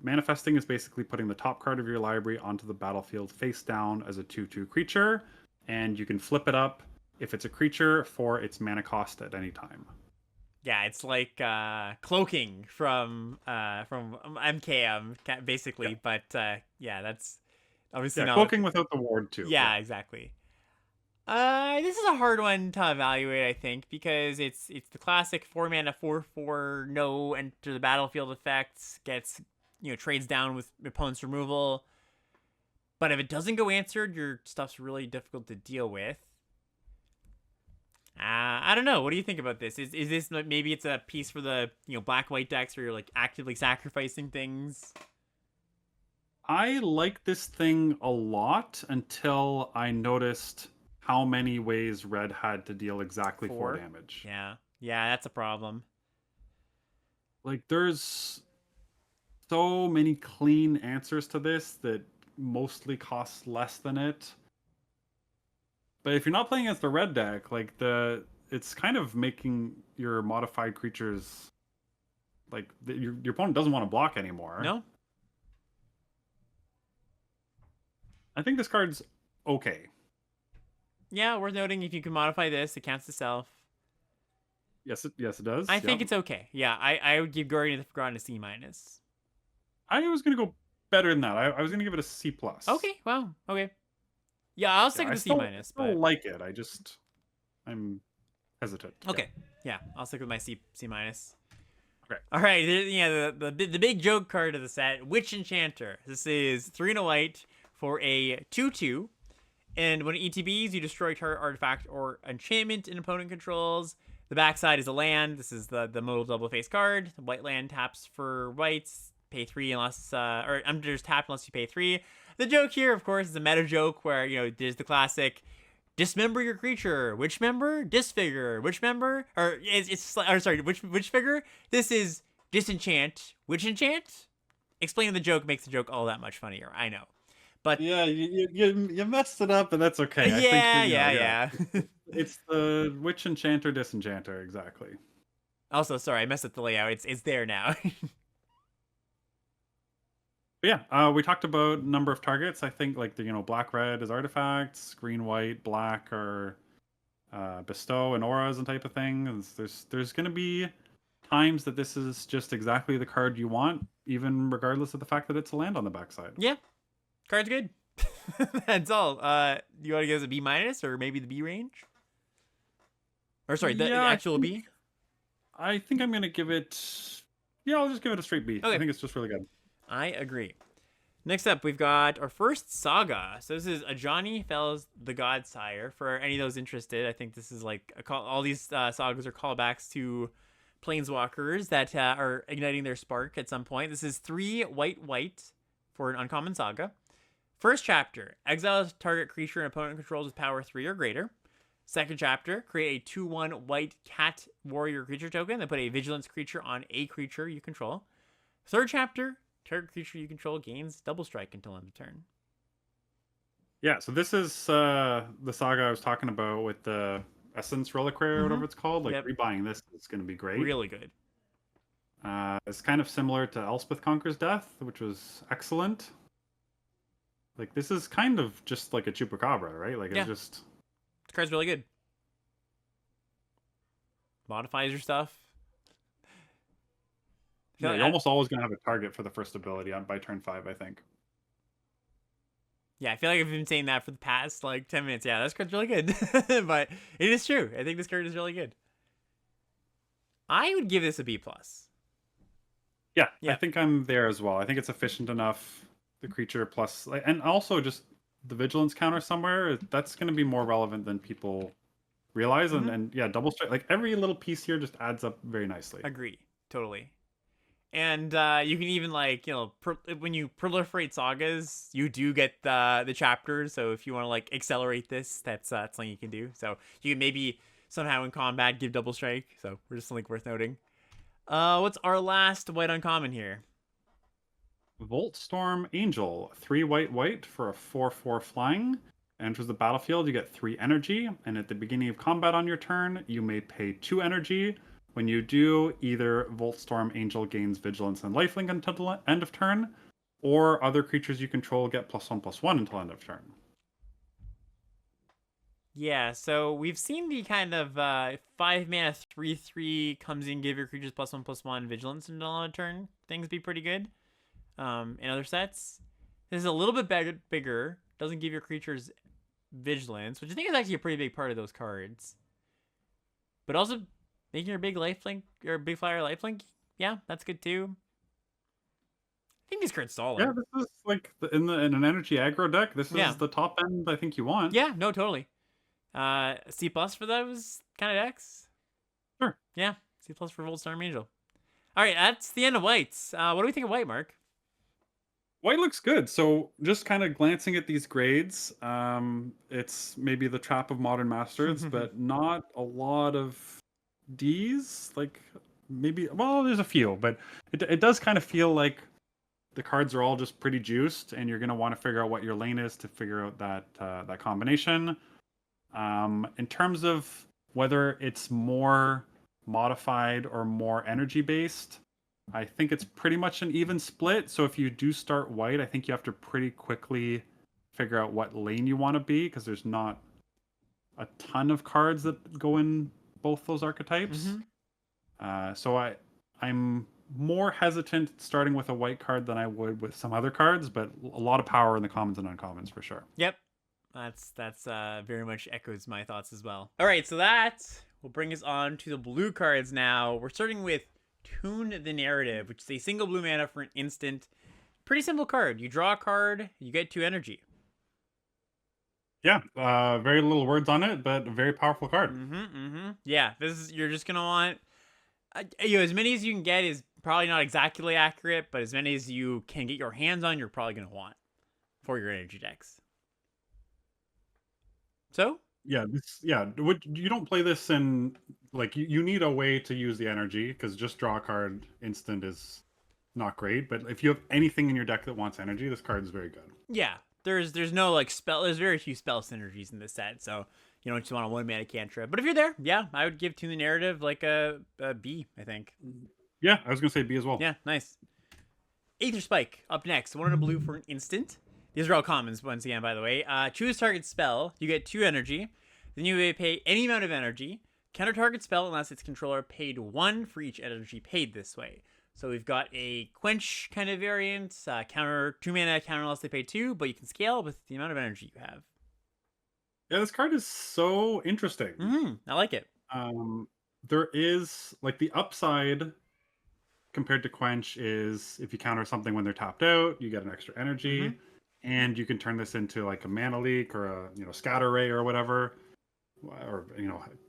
manifesting is basically putting the top card of your library onto the battlefield face down as a 2/2 creature, and you can flip it up if it's a creature for its mana cost at any time. Yeah, it's like cloaking from MKM basically, but yeah, that's obviously not cloaking without the ward too. Yeah, exactly. This is a hard one to evaluate, I think, because it's the classic 4 mana 4/4 no enter the battlefield effects, gets trades down with opponent's removal. But if it doesn't go answered, your stuff's really difficult to deal with. I don't know. What do you think about this? Is this maybe it's a piece for the black white decks where you're like actively sacrificing things? I like this thing a lot until I noticed how many ways red had to deal exactly 4 4? damage. Yeah. Yeah, that's a problem. Like, there's so many clean answers to this that mostly cost less than it. But if you're not playing against the red deck, like it's kind of making your modified creatures like your opponent doesn't want to block anymore. No? I think this card's okay. Yeah, worth noting if you can modify this, it counts to self. Yes, it does. I think Yep. it's okay. Yeah, I would give Guardian of the Forgotten a C minus. I was gonna go better than that. I was gonna give it a C plus. Okay, wow, okay. Yeah, I'll stick Yeah, with the C minus, still but like it. I'm hesitant. okay. Yeah, I'll stick with my C minus. Okay. All right, yeah, the big joke card of the set, Witch Enchanter. This is 3 and a white for a 2/2, and when it ETBs, you destroy target artifact or enchantment an opponent controls. The backside is a land. This is the modal double face card. The white land taps for whites. Pay 3 unless or unders tapped unless you pay 3. The joke here, of course, is a meta joke where there's the classic dismember your creature. Which member? Disfigure. Which member? Or which figure? This is disenchant. Which enchant? Explaining the joke makes the joke all that much funnier. I know. But Yeah, you messed it up, but that's okay. I think yeah. it's the Witch Enchanter Disenchanter, exactly. Also, sorry, I messed up the layout. It's there now. But yeah, we talked about number of targets. I think like the black red is artifacts, green white black are bestow and auras and type of thing. And there's going to be times that this is just exactly the card you want, even regardless of the fact that it's a land on the backside. Yeah, card's good. That's all. You want to give us a B minus or maybe the B range? Or sorry, the actual B. I think I'm going to give it. Yeah, I'll just give it a straight B. Okay. I think it's just really good. I agree. Next up, we've got our first saga. So this is Ajani Fells the Godsire. For any of those interested, I think this is like all these sagas are callbacks to planeswalkers that are igniting their spark at some point. This is 3 white for an uncommon saga. First chapter, exile target creature and opponent controls with power 3 or greater. Second chapter, create a 2/1 white cat warrior creature token, then put a vigilance creature on a creature you control. Third chapter, target creature you control gains double strike until end of turn. Yeah, so this is the saga I was talking about with the Essence Reliquary or whatever it's called. Like, rebuying this is going to be great. Really good. It's kind of similar to Elspeth Conquers Death, which was excellent. Like, this is kind of just like a Chupacabra, right? Like, it's just... This card's really good. Modifies your stuff. Yeah, you're almost always going to have a target for the first ability by turn 5, I think. Yeah, I feel like I've been saying that for the past, 10 minutes. Yeah, this card's really good. But it is true. I think this card is really good. I would give this a B+. Yeah, I think I'm there as well. I think it's efficient enough. The creature plus... and also just the vigilance counter somewhere, that's going to be more relevant than people realize. And yeah, double strike. Like, every little piece here just adds up very nicely. Agree. Totally. And you can even when you proliferate sagas, you do get the chapters. So if you want to accelerate this, that's something you can do. So you can maybe somehow in combat give double strike. So we're just something worth noting. What's our last white uncommon here? Voltstorm Angel, 3 white for a 4/4 flying. Enters the battlefield, you get 3 energy, and at the beginning of combat on your turn, you may pay 2 energy. When you do, either Voltstorm Angel gains Vigilance and Lifelink until end of turn, or other creatures you control get +1/+1 until end of turn. Yeah, so we've seen the kind of 5-mana 3/3 comes in, give your creatures +1/+1 Vigilance until end of turn. Things be pretty good. In other sets, this is a little bit bigger. Doesn't give your creatures Vigilance, which I think is actually a pretty big part of those cards. But also making your big lifelink or big flyer lifelink, yeah, that's good too. think this card's Yeah, solid. this is like in an energy aggro deck. This Yeah. is the top end I think you want. Yeah, no, totally. C plus for those kind of decks. Sure. Yeah, C plus for Voldstorm Angel. All right, that's the end of whites. What do we think of white, Mark? White looks good. So just kind of glancing at these grades, it's maybe the trap of modern masters, but not a lot of D's. Like maybe, well, there's a few, but it does kind of feel like the cards are all just pretty juiced, and you're gonna want to figure out what your lane is to figure out that combination. In terms of whether it's more modified or more energy based, I think it's pretty much an even split. So if you do start white, I think you have to pretty quickly figure out what lane you want to be because there's not a ton of cards that go in both those archetypes. So I'm more hesitant starting with a white card than I would with some other cards, but a lot of power in the commons and uncommons for sure. Yep, that's very much echoes my thoughts as well. All right, so that will bring us on to the blue cards now. We're starting with Tune the Narrative, which is a single blue mana for an instant. Pretty simple card. You draw a card, you get 2 energy. Yeah, very little words on it, but a very powerful card. Yeah, you're just gonna want as many as you can get is probably not exactly accurate, but as many as you can get your hands on, you're probably gonna want for your energy decks. So Yeah, you don't play this in like you need a way to use the energy because just draw a card instant is not great. But if you have anything in your deck that wants energy, this card is very good. yeah, there's no like spell. There's very few spell synergies in this set, so you don't just want a 1 mana cantrip. But if you're there, yeah, I would give Tune the Narrative like a B, I think. Yeah, I was gonna say B as well. Yeah, nice. Aether Spike up next. 1 and a blue for an instant. These are all commons once again, by the way. Choose target spell. You get 2 energy. Then you may pay any amount of energy. Counter target spell unless its controller paid 1 for each energy paid this way. So we've got a quench kind of variant. Counter 2 mana counter unless they pay 2, but you can scale with the amount of energy you have. Yeah, this card is so interesting. I like it. There is like the upside compared to quench is if you counter something when they're tapped out, you get an extra energy, and you can turn this into like a mana leak or a scatter ray or whatever, or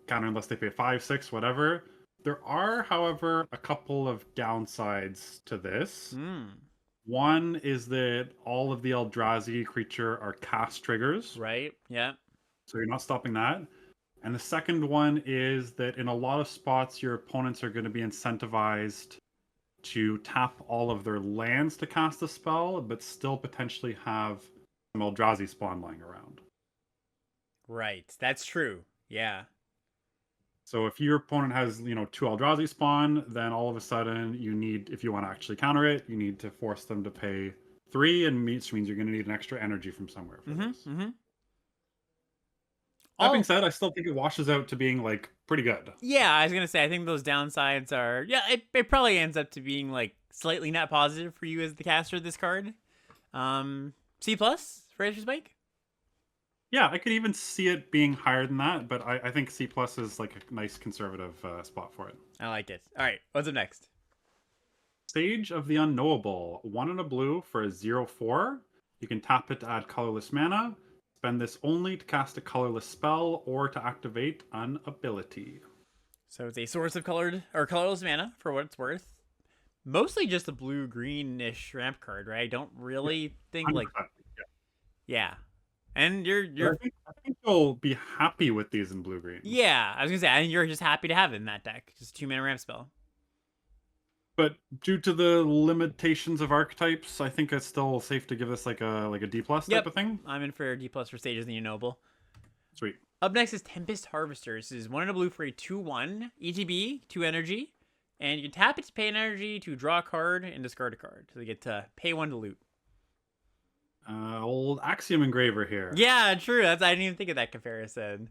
counter unless they pay 5, 6, whatever. There are, however, a couple of downsides to this. One is that all of the Eldrazi creature are cast triggers. Right, yeah. So you're not stopping that. And the second one is that in a lot of spots, your opponents are going to be incentivized to tap all of their lands to cast a spell, but still potentially have some Eldrazi spawn lying around. Right, that's true. Yeah. So if your opponent has, 2 Eldrazi spawn, then all of a sudden you need, if you want to actually counter it, you need to force them to pay 3, and which means you're going to need an extra energy from somewhere for this. That being said, I still think it washes out to being like pretty good. Yeah, I was gonna say I think those downsides are it probably ends up to being like slightly net positive for you as the caster of this card. C plus for Aether Spike. Yeah, I could even see it being higher than that, but I think C plus is like a nice conservative spot for it. I like it. All right, what's up next? Sage of the Unknowable. 1 and a blue for a 0/4. You can tap it to add colorless mana. Spend this only to cast a colorless spell or to activate an ability. So it's a source of colorless mana for what it's worth. Mostly just a blue-greenish ramp card, right? I don't really think like yeah. And you're I think you'll be happy with these in blue green. Yeah, I was gonna say, and you're just happy to have it in that deck. Just 2 mana ramp spell. But due to the limitations of archetypes, I think it's still safe to give this like a D plus type of thing. I'm in for D plus for Sages and Noble. Sweet. Up next is Tempest Harvesters. This is 1 and a blue for a 2/1 ETB, 2 energy, and you can tap it to pay an energy to draw a card and discard a card. So you get to pay 1 to loot. Old Axiom Engraver here. Yeah, true. I didn't even think of that comparison.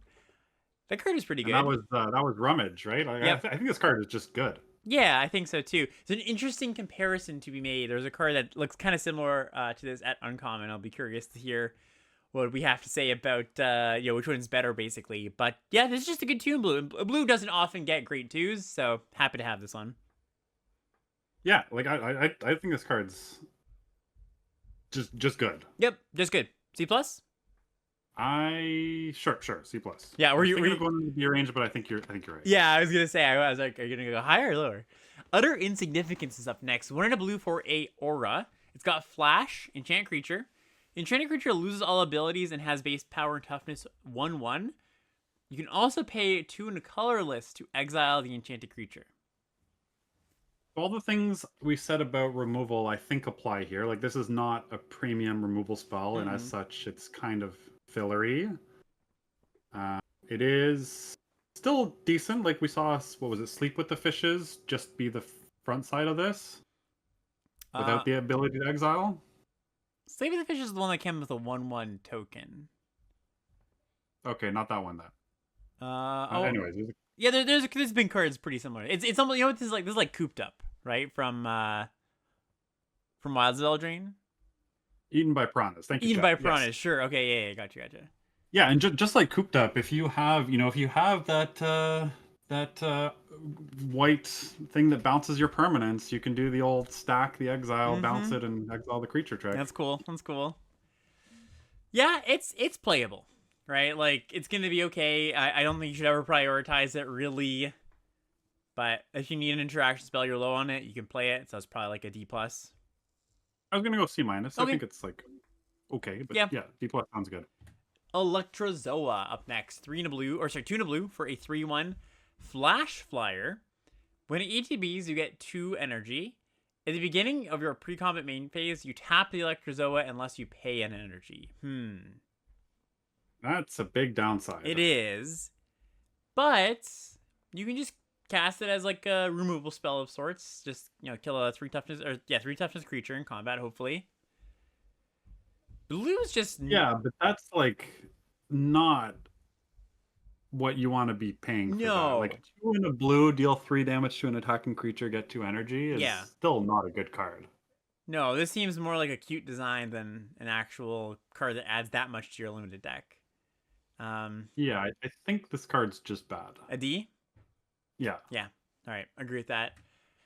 That card is pretty good. And that was Rummage, right? I think this card is just good. Yeah, I think so too. It's an interesting comparison to be made. There's a card that looks kind of similar to this at Uncommon. I'll be curious to hear what we have to say about which one's better, basically. But yeah, this is just a good 2 in blue. And blue doesn't often get great 2s, so happy to have this one. Yeah, like I think this card's Just good. Yep, just good. C plus. Sure C plus. Yeah, I was thinking of going in the B range, but I think you're right. Yeah, I was gonna say. I was like, are you gonna go higher or lower? Utter Insignificance is up next. 1 and a blue for a aura. It's got flash, enchant creature. Enchanted creature loses all abilities and has base power and toughness 1/1. You can also pay 2 and a colorless to exile the enchanted creature. All the things we said about removal, I think apply here. Like this is not a premium removal spell, and as Mm-mm. such, it's kind of fillery. It is still decent. Like we saw, what was it? Sleep with the Fishes just be the front side of this Uh, without the ability to exile. Slave of the Fish is the one that came with a 1/1 token. Okay, not that one then. Oh, Anyways, yeah. There's been cards pretty similar. It's almost, you know what this is like cooped up, right, from Wilds of Eldraine. eaten by piranhas. Thank you, Eaten chat. by Yes. piranhas. Sure. Okay. Yeah. Gotcha. Yeah, and just like cooped up, if you have, if you have that white thing that bounces your permanents, you can do the old stack the exile, bounce Mm-hmm. it, and exile the creature trick. That's cool. That's cool. Yeah, it's playable, right? Like it's gonna be okay. I don't think you should ever prioritize it really, but if you need an interaction spell, you're low on it, you can play it. So it's probably like a D plus. I was gonna go C minus. I Okay. think it's like okay, but Yeah. yeah, D plus sounds good. Electrozoa up next. 3 and a blue, or sorry, 2 and a blue for a 3/1 flash flyer. When it ETBs, you get 2 energy. At the beginning of your pre-combat main phase, you tap the Electrozoa unless you pay an energy. That's a big downside. It is. But you can just cast it as like a removal spell of sorts. Just, kill a 3 toughness, or yeah, 3 toughness creature in combat, hopefully. Blue is just Yeah, but that's like not what you want to be paying for that. no. Like 2 and a blue, deal 3 damage to an attacking creature, get 2 energy is Yeah. still not a good card. No, this seems more like a cute design than an actual card that adds that much to your limited deck. Yeah, I think this card's just bad. A D? Yeah. Yeah. All right, agree with that.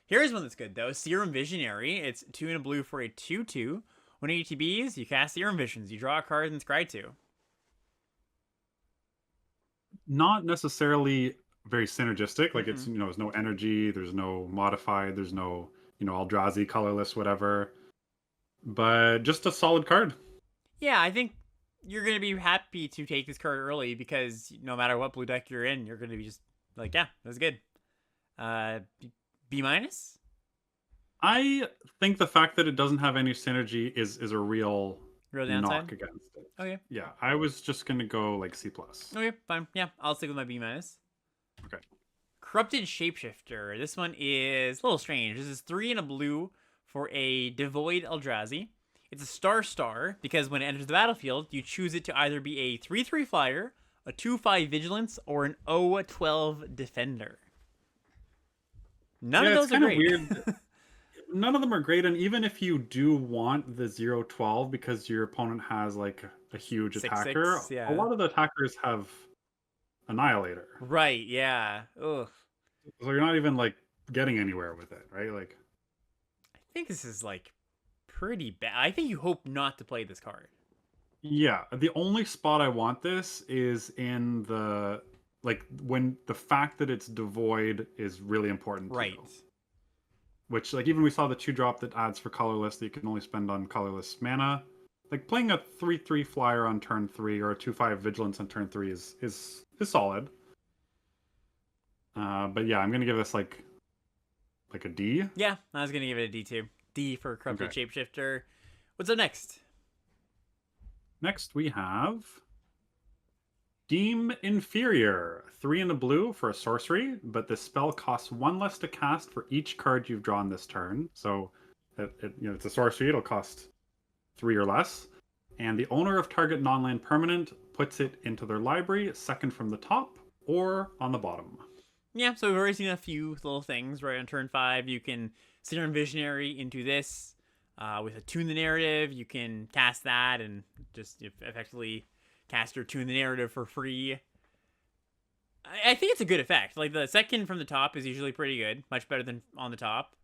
Here's one that's good though. Serum Visionary. It's 2 and a blue for a 2/2. When it ETBs, you cast Serum Visions. You draw a card and scry 2. Not necessarily very synergistic. Like it's, there's no energy, there's no modified, there's no, Eldrazi, colorless, whatever. But just a solid card. Yeah, I think you're going to be happy to take this card early because no matter what blue deck you're in, you're going to be just like, yeah, that's good. B minus? I think the fact that it doesn't have any synergy is a real downside? knock against it. Okay. Yeah, I was just gonna go like C plus. Okay, fine. Yeah, I'll stick with my B minus. Okay. Corrupted Shapeshifter. This one is a little strange. This is 3 and a blue for a Devoid Eldrazi. It's a star because when it enters the battlefield, you choose it to either be a 3/3 flyer, a 2/5 vigilance, or an 0/12 defender. None of those are great. Weird. None of them are great, and even if you do want the 0/12 because your opponent has like a huge 6/6, attacker, yeah. a lot of the attackers have Annihilator. Right, yeah. Ugh. So you're not even like getting anywhere with it, right? Like I think this is like pretty bad. I think you hope not to play this card. yeah, the only spot I want this is in the like when the fact that it's devoid is really important. Right. To which like even we saw the 2-drop that adds for colorless that you can only spend on colorless mana. Like playing a 3/3 flyer on turn 3 or a 2/5 vigilance on turn 3 is solid. But yeah, I'm gonna give this like a D. Yeah, I was gonna give it a D too. D for Corrupted Shapeshifter. What's up next? Next we have Deem Inferior. 3 and a blue for a sorcery, but the spell costs 1 less to cast for each card you've drawn this turn. So it's a sorcery, it'll cost 3 or less. And the owner of target non-land permanent puts it into their library, second from the top or on the bottom. Yeah, so we've already seen a few little things, right? On turn 5, you can Serum Visionary into this. With Attune the Narrative, you can cast that and just effectively cast your Attune the Narrative for free. I think it's a good effect. Like, the second from the top is usually pretty good. Much better than on the top.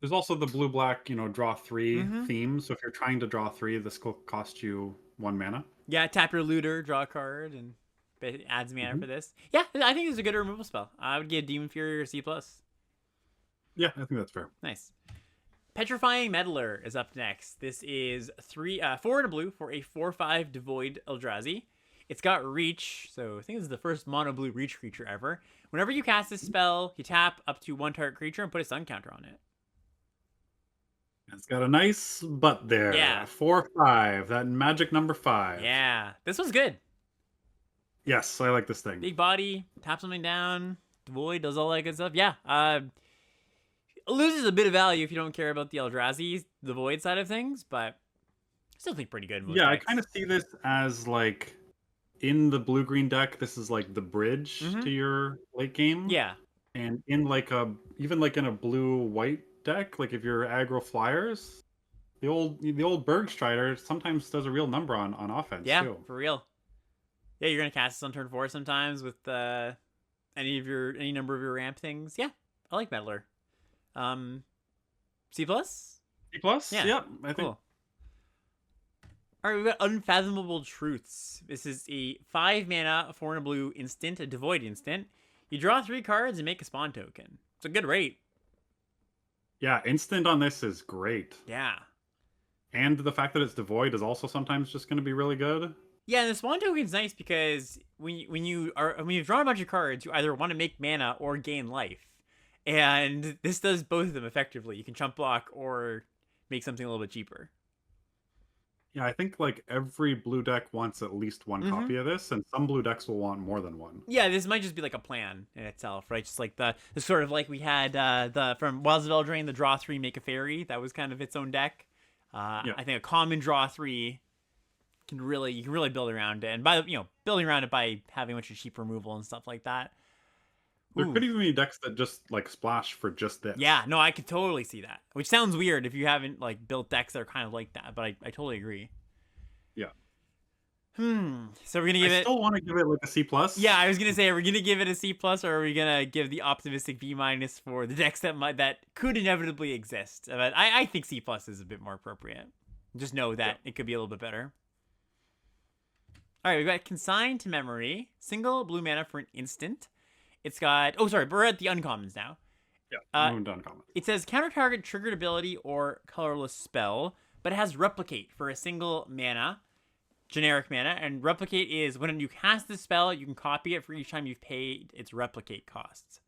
There's also the blue black, draw 3 Mm-hmm. theme. So if you're trying to draw 3, this will cost you 1 mana. Yeah, tap your looter, draw a card, and it adds mana Hmm. for this. Yeah, I think it's a good removal spell. I would give Demon Fury or C plus. Yeah, I think that's fair. Nice. Petrifying Meddler is up next. This is 4 and a blue for a 4/5 Devoid Eldrazi. It's got Reach, so I think this is the first mono blue Reach creature ever. Whenever you cast this spell, you tap up to 1 target creature and put a stun counter on it. It's got a nice butt there. Yeah, 4/5. That magic number 5. yeah. This was good. Yes, I like this thing. Big body, tap something down, Devoid does all that good stuff. Yeah, it loses a bit of value if you don't care about the Eldrazi, the Void side of things, but I still think pretty good in most Yeah, I decks. kind of see this as like in the blue green deck, this is like the bridge Mhm. to your late game. Yeah, And in like a even like in a blue white deck, like if you're aggro flyers, the old Bergstrider sometimes does a real number on offense yeah, too. for real. Yeah, you're gonna cast this on turn 4 sometimes with any number of your ramp things. Yeah, I like Meddler. C plus. C plus? Yeah, Yep, I think cool. All right, we've got Unfathomable Truths. This is a 5 mana, 4 and a blue instant, a Devoid instant. You draw 3 cards and make a spawn token. It's a good rate. yeah, instant on this is great. Yeah. And the fact that it's devoid is also sometimes just going to be really good. Yeah, and the spawn token's nice because when you've drawn a bunch of cards, you either want to make mana or gain life. And this does both of them effectively. You can chump block or make something a little bit cheaper. Yeah, I think like every blue deck wants at least one Mhm. copy of this, and some blue decks will want more than one. Yeah, this might just be like a plan in itself, right? Just like the sort of like we had the from Wilds of Eldraine, the draw 3 make a fairy. That was kind of its own deck. Yeah. I think a common draw 3 you can really build around it, and by building around it by having a bunch of cheap removal and stuff like that. There Ooh. could even be decks that just like splash for just this. Yeah, no, I could totally see that. Which sounds weird if you haven't like built decks that are kind of like that, but I totally agree. Yeah. So we're gonna give I it. still want to give it like a C plus. Yeah, I was gonna say, are we gonna give it a C plus, or are we gonna give the optimistic B minus for the decks that could inevitably exist? But I think C plus is a bit more appropriate. Just know that it could be a little bit better. All right, we've got Consigned to Memory, single blue mana for an instant. It's got. Oh, sorry, we're at the uncommons now. Yeah. Moved on comment. It says counter target triggered ability or colorless spell, but it has replicate for a single mana, generic mana, and replicate is when you cast the spell, you can copy it for each time you've paid its replicate costs.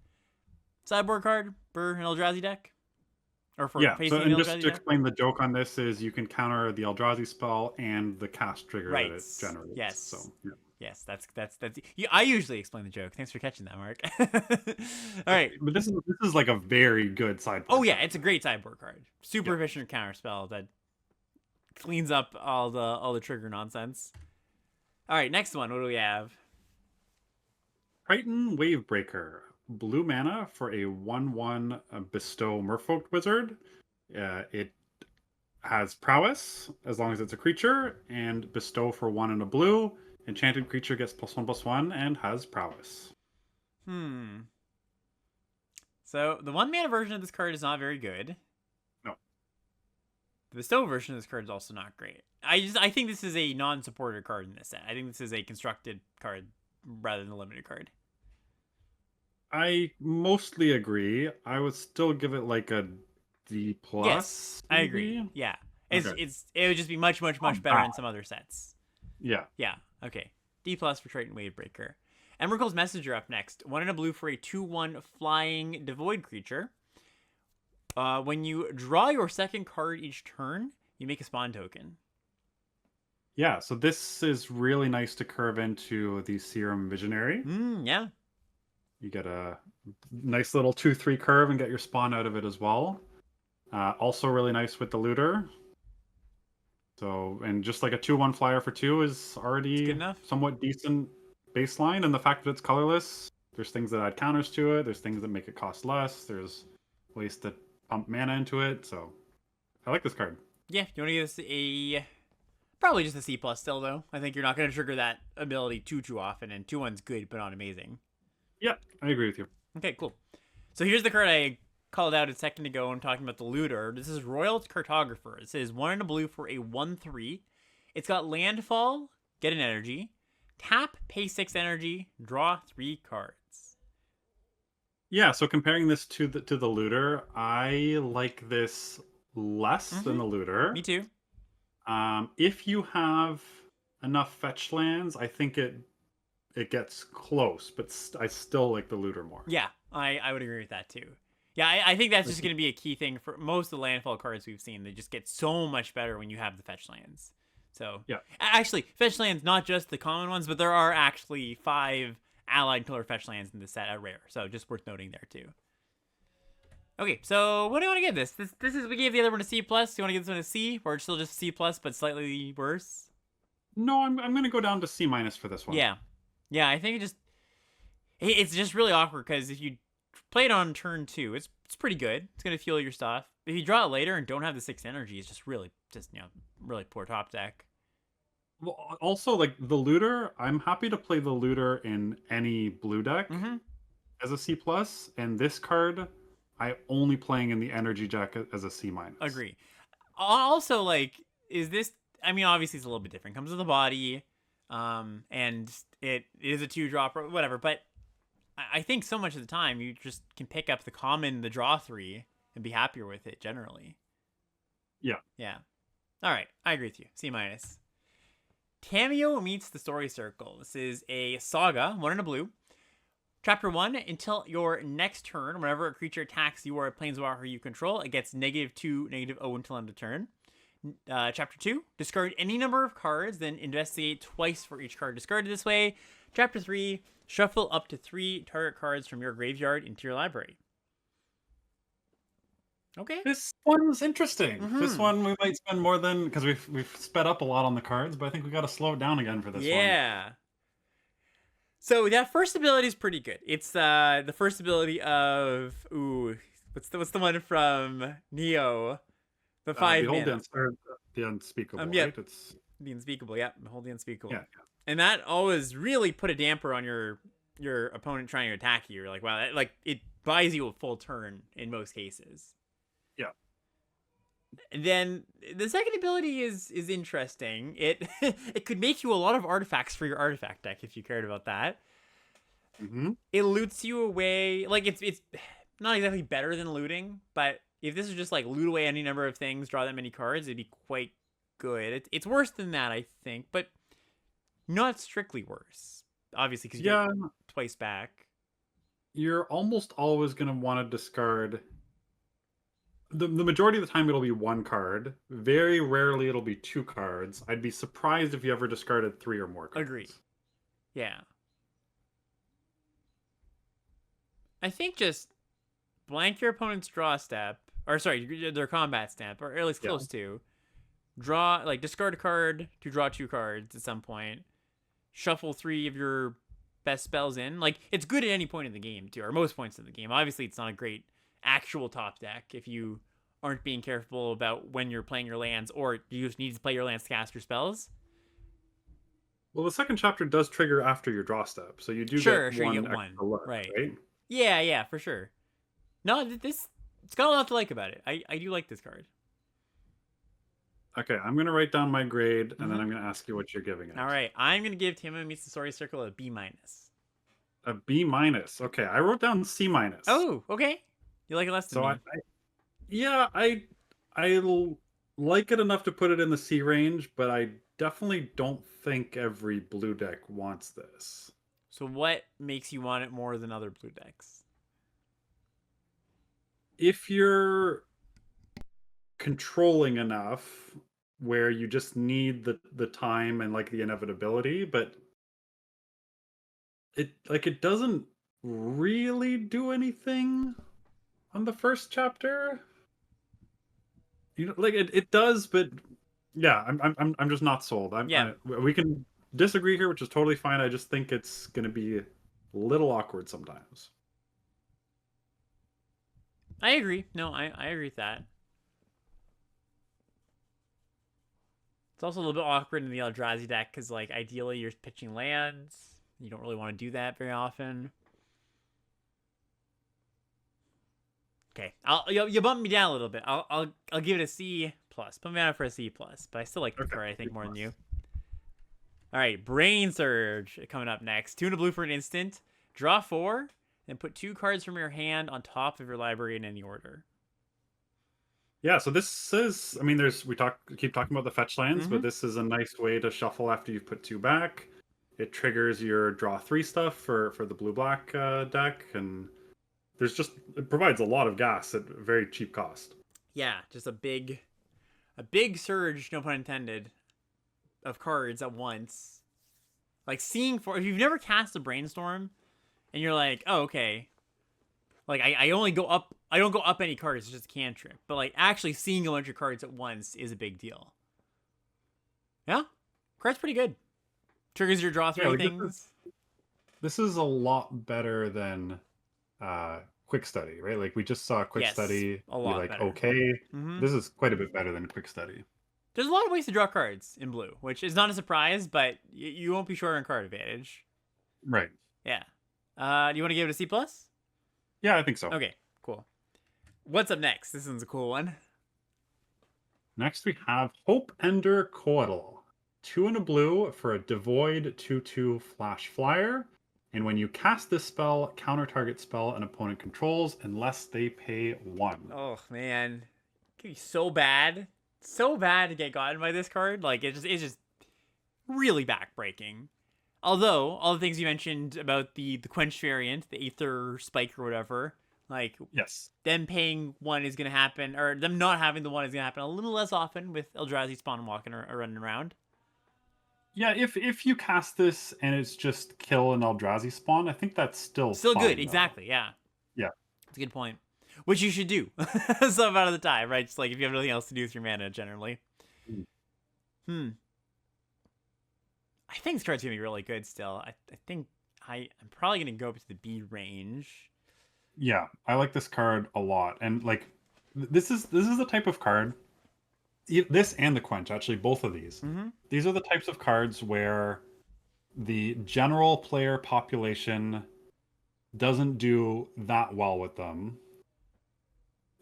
Sideboard card for an Eldrazi deck, or for Yeah. facing So, an and just Eldrazi to deck. explain the joke on this is you can counter the Eldrazi spell and the cast trigger Right. that it generates. Yes. So yeah. Yes, that's. I usually explain the joke. Thanks for catching that, Mark. All right. But this is like a very good sideboard. Oh yeah, card. it's a great sideboard card. Super efficient counter spell that cleans up all the trigger nonsense. All right, next one. What do we have? Triton Wavebreaker. Blue mana for a 1/1 bestow Merfolk wizard. It has prowess as long as it's a creature, and bestow for 1 and a blue. Enchanted creature gets +1/+1 and has prowess. So the 1 mana version of this card is not very good. No. The bestow version of this card is also not great. I think this is a non-supported card in this set. I think this is a constructed card rather than a limited card. I mostly agree. I would still give it like a D plus. Yes, I agree. Yeah, it would just be much better in some other sets. Yeah. Yeah. Okay. D plus for Triton Wavebreaker. Emrakul's Messenger up next. 1 and a blue for a 2/1 flying devoid creature. When you draw your second card each turn, you make a spawn token. Yeah, so this is really nice to curve into the Serum Visionary. Yeah. You get a nice little 2/3 curve and get your spawn out of it as well. Also really nice with the looter. So, and just like a 2/1 flyer for 2 is already good enough. Somewhat decent baseline. And the fact that it's colorless, there's things that add counters to it. There's things that make it cost less. There's ways to pump mana into it. So I like this card. Yeah, you want to give this a probably just a C plus still though. I think you're not going to trigger that ability too often, and 2/1's good but not amazing. Yeah, I agree with you. Okay, cool. So here's the card I called out a second ago when talking about the looter. This is Royal Cartographer. It says 1 and a blue for a 1/3. It's got landfall, get an energy, tap, pay 6 energy, draw 3 cards. Yeah, so comparing this to the looter, I like this less than the looter. Me too. If you have enough fetch lands, I think it gets close, but I still like the looter more. Yeah, I would agree with that too. Yeah, I think that's just going to be a key thing for most of the landfall cards we've seen. They just get so much better when you have the fetch lands. So, yeah. Actually, fetch lands, not just the common ones, but there are actually 5 allied color fetch lands in the set at rare. So, just worth noting there too. Okay, so what do you want to give this? This is, we gave the other one a C+. plus. Do you want to give this one a C, or still just C+, plus, but slightly worse? No, I'm going to go down to C- for this one. Yeah. Yeah, I think it's just really awkward because if you play it on turn 2, it's pretty good. It's going to fuel your stuff. If you draw it later and don't have the 6 energy, it's just really really poor top deck. Well, also, like the looter, I'm happy to play the looter in any blue deck as a C+, and this card I only playing in the energy deck as a C-. Agree. Also, like, is this, I mean, obviously it's a little bit different. It comes with a body, and it is a 2-drop or whatever, but I think so much of the time you just can pick up the common, the draw 3, and be happier with it generally. Yeah. Yeah. All right, I agree with you. C-. Tameo meets the Story Circle. This is a saga, 1 and a blue. Chapter 1, until your next turn, whenever a creature attacks you or a planeswalker you control, it gets -2, -0 until end of turn. Chapter 2, discard any number of cards, then investigate twice for each card discarded this way. Chapter 3, shuffle up to 3 target cards from your graveyard into your library. Okay. This one's interesting. This one we might spend more than, because we've sped up a lot on the cards, but I think we got to slow it down again for this one. Yeah. So that first ability is pretty good. It's the first ability of what's the one from Neo, the 5 Behold mana. the unspeakable. Yeah, right? It's the unspeakable. Yeah, behold the unspeakable. yeah. And that always really put a damper on your opponent trying to attack you. You're like, wow, it buys you a full turn in most cases. Yeah. And then the second ability is interesting. It it could make you a lot of artifacts for your artifact deck if you cared about that. It loots you away. Like it's not exactly better than looting, but if this is just like loot away any number of things, draw that many cards, it'd be quite good. It's worse than that, I think, but not strictly worse. Obviously, because you get twice back. You're almost always going to want to discard. The majority of the time it'll be 1 card. Very rarely it'll be 2 cards. I'd be surprised if you ever discarded 3 or more cards. Agree. Yeah. I think just blank your opponent's draw step, or sorry, their combat step, or at least close to. Draw, like, discard a card to draw 2 cards at some point. Shuffle 3 of your best spells in. Like, it's good at any point in the game, too, or most points in the game. Obviously, it's not a great actual top deck if you aren't being careful about when you're playing your lands, or you just need to play your lands to cast your spells. Well, the second chapter does trigger after your draw step, so you do get one you get extra look, right? Yeah, for sure. No, it's got a lot to like about it. I do like this card. Okay, I'm going to write down my grade, and then I'm going to ask you what you're giving it. All right, I'm going to give Tameo Meets the Story Circle a B-. A B-. Okay, I wrote down C-. Oh, okay. You like it less than me. I like it enough to put it in the C range, but I definitely don't think every blue deck wants this. So what makes you want it more than other blue decks? If you're controlling enough where you just need the time and like the inevitability, but it doesn't really do anything on the first chapter. You know, like it does, but yeah, I'm just not sold. We can disagree here, which is totally fine. I just think it's going to be a little awkward sometimes. I agree. No, I agree with that. It's also a little bit awkward in the Eldrazi deck because, like, ideally you're pitching lands. You don't really want to do that very often. Okay, you bump me down a little bit. I'll give it a C plus. Put me down for a C plus, but I still like the Okay. card, I think, C more than plus. you. All right, Brain Surge coming up next. 2 and a blue for an instant. Draw 4, then put 2 cards from your hand on top of your library in any order. Yeah, so this is, I mean, keep talking about the fetch lands, Mm-hmm. but this is a nice way to shuffle after you've put 2 back. It triggers your draw 3 stuff for the blue black deck, and it provides a lot of gas at very cheap cost. Yeah, just a big surge, no pun intended, of cards at once. Like if you've never cast a Brainstorm, and you're like, oh okay, like I only go up, I don't go up any cards, it's just a cantrip. But like actually seeing a bunch of cards at once is a big deal. Yeah, card's pretty good. Triggers your draw Yeah, 3 like things. this is a lot better than quick study, right? Like we just saw quick Yes, study a be lot like better. okay. Mm-hmm. This is quite a bit better than quick study. There's a lot of ways to draw cards in blue, which is not a surprise, but you won't be short on card advantage. Right. Yeah. Do you want to give it a C plus? Yeah, I think so. Okay, cool. What's up next? This one's a cool one. Next we have Hope Ender Coatl. 2 and a blue for a devoid 2/2 flash flyer. And when you cast this spell, counter target spell an opponent controls unless they pay 1. Oh man, it can be so bad to get gotten by this card. Like it's just really backbreaking. Although all the things you mentioned about the quench variant, the Aether Spike or whatever, like Yes. them paying 1 is gonna happen, or them not having the 1 is gonna happen a little less often with Eldrazi Spawn walking or running around. Yeah, if you cast this and it's just kill an Eldrazi spawn, I think that's still Still good, fine though. exactly. Yeah, Yeah. that's a good point. Which you should do some amount of the time, right? Just like if you have nothing else to do with your mana, generally. Mm. Hmm. I think this card's gonna be really good. Still, I think I'm probably gonna go up to the B range. Yeah, I like this card a lot. And like this is the type of card, this and the quench, actually both of these. Mm-hmm. These are the types of cards where the general player population doesn't do that well with them.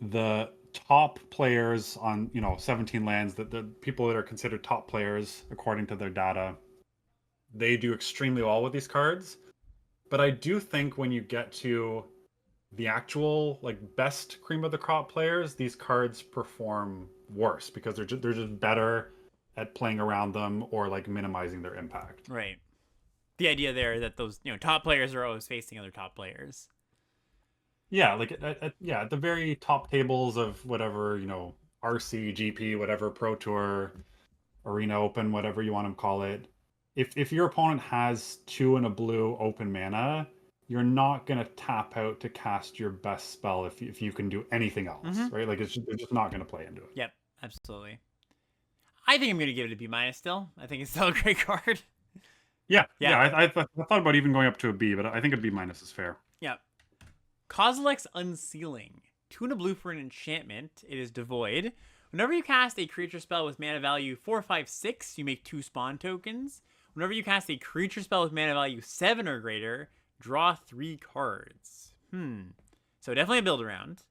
The top players on, 17 lands, that the people that are considered top players according to their data, they do extremely well with these cards. But I do think when you get to the actual like best cream of the crop players, these cards perform worse because they're just better at playing around them or like minimizing their impact. Right. The idea there that those top players are always facing other top players. Yeah, like at the very top tables of whatever, RC, GP, whatever, Pro Tour, Arena Open, whatever you want to call it. If your opponent has 2 and a blue open mana, you're not gonna tap out to cast your best spell if you can do anything else, right? Like they're just not gonna play into it. Yep, absolutely. I think I'm gonna give it a B minus. Still, I think it's still a great card. Yeah, Yeah. I thought about even going up to a B, but I think a B minus is fair. Yep. Kozilek's Unsealing. 2 and a blue for an enchantment. It is devoid. Whenever you cast a creature spell with mana value 4, 5, 6, you make 2 spawn tokens. Whenever you cast a creature spell with mana value 7 or greater, draw 3 cards. So definitely a build around.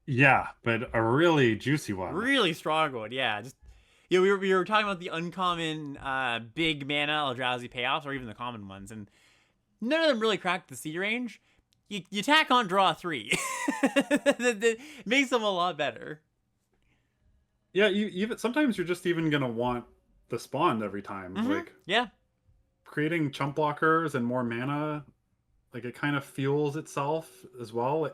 Yeah, but a really juicy one. Really strong one, yeah. Just we were talking about the uncommon big mana Eldrazi payoffs, or even the common ones, and none of them really cracked the C range. You tack on draw 3. That makes them a lot better. Yeah, you even sometimes you're just even gonna want the spawn every time. Like Yeah. creating chump blockers and more mana, like it kind of fuels itself as well.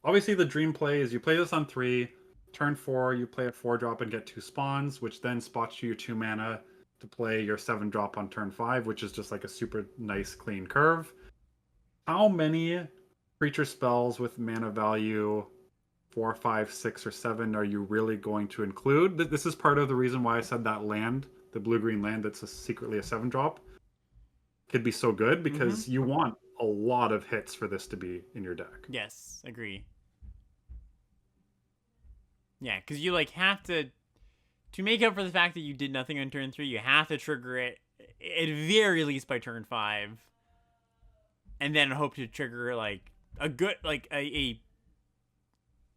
Obviously, the dream play is you play this on 3, turn 4, you play a 4-drop and get 2 spawns, which then spots you your 2 mana to play your 7-drop on turn 5, which is just like a super nice clean curve. How many creature spells with mana value 4, 5, 6, or 7 are you really going to include? This is part of the reason why I said that land, the blue-green land that's secretly a 7-drop, could be so good, because you want a lot of hits for this to be in your deck. Yes, agree. Yeah, because you like have to make up for the fact that you did nothing on turn 3. You have to trigger it at very least by turn 5, and then hope to trigger like a good, like a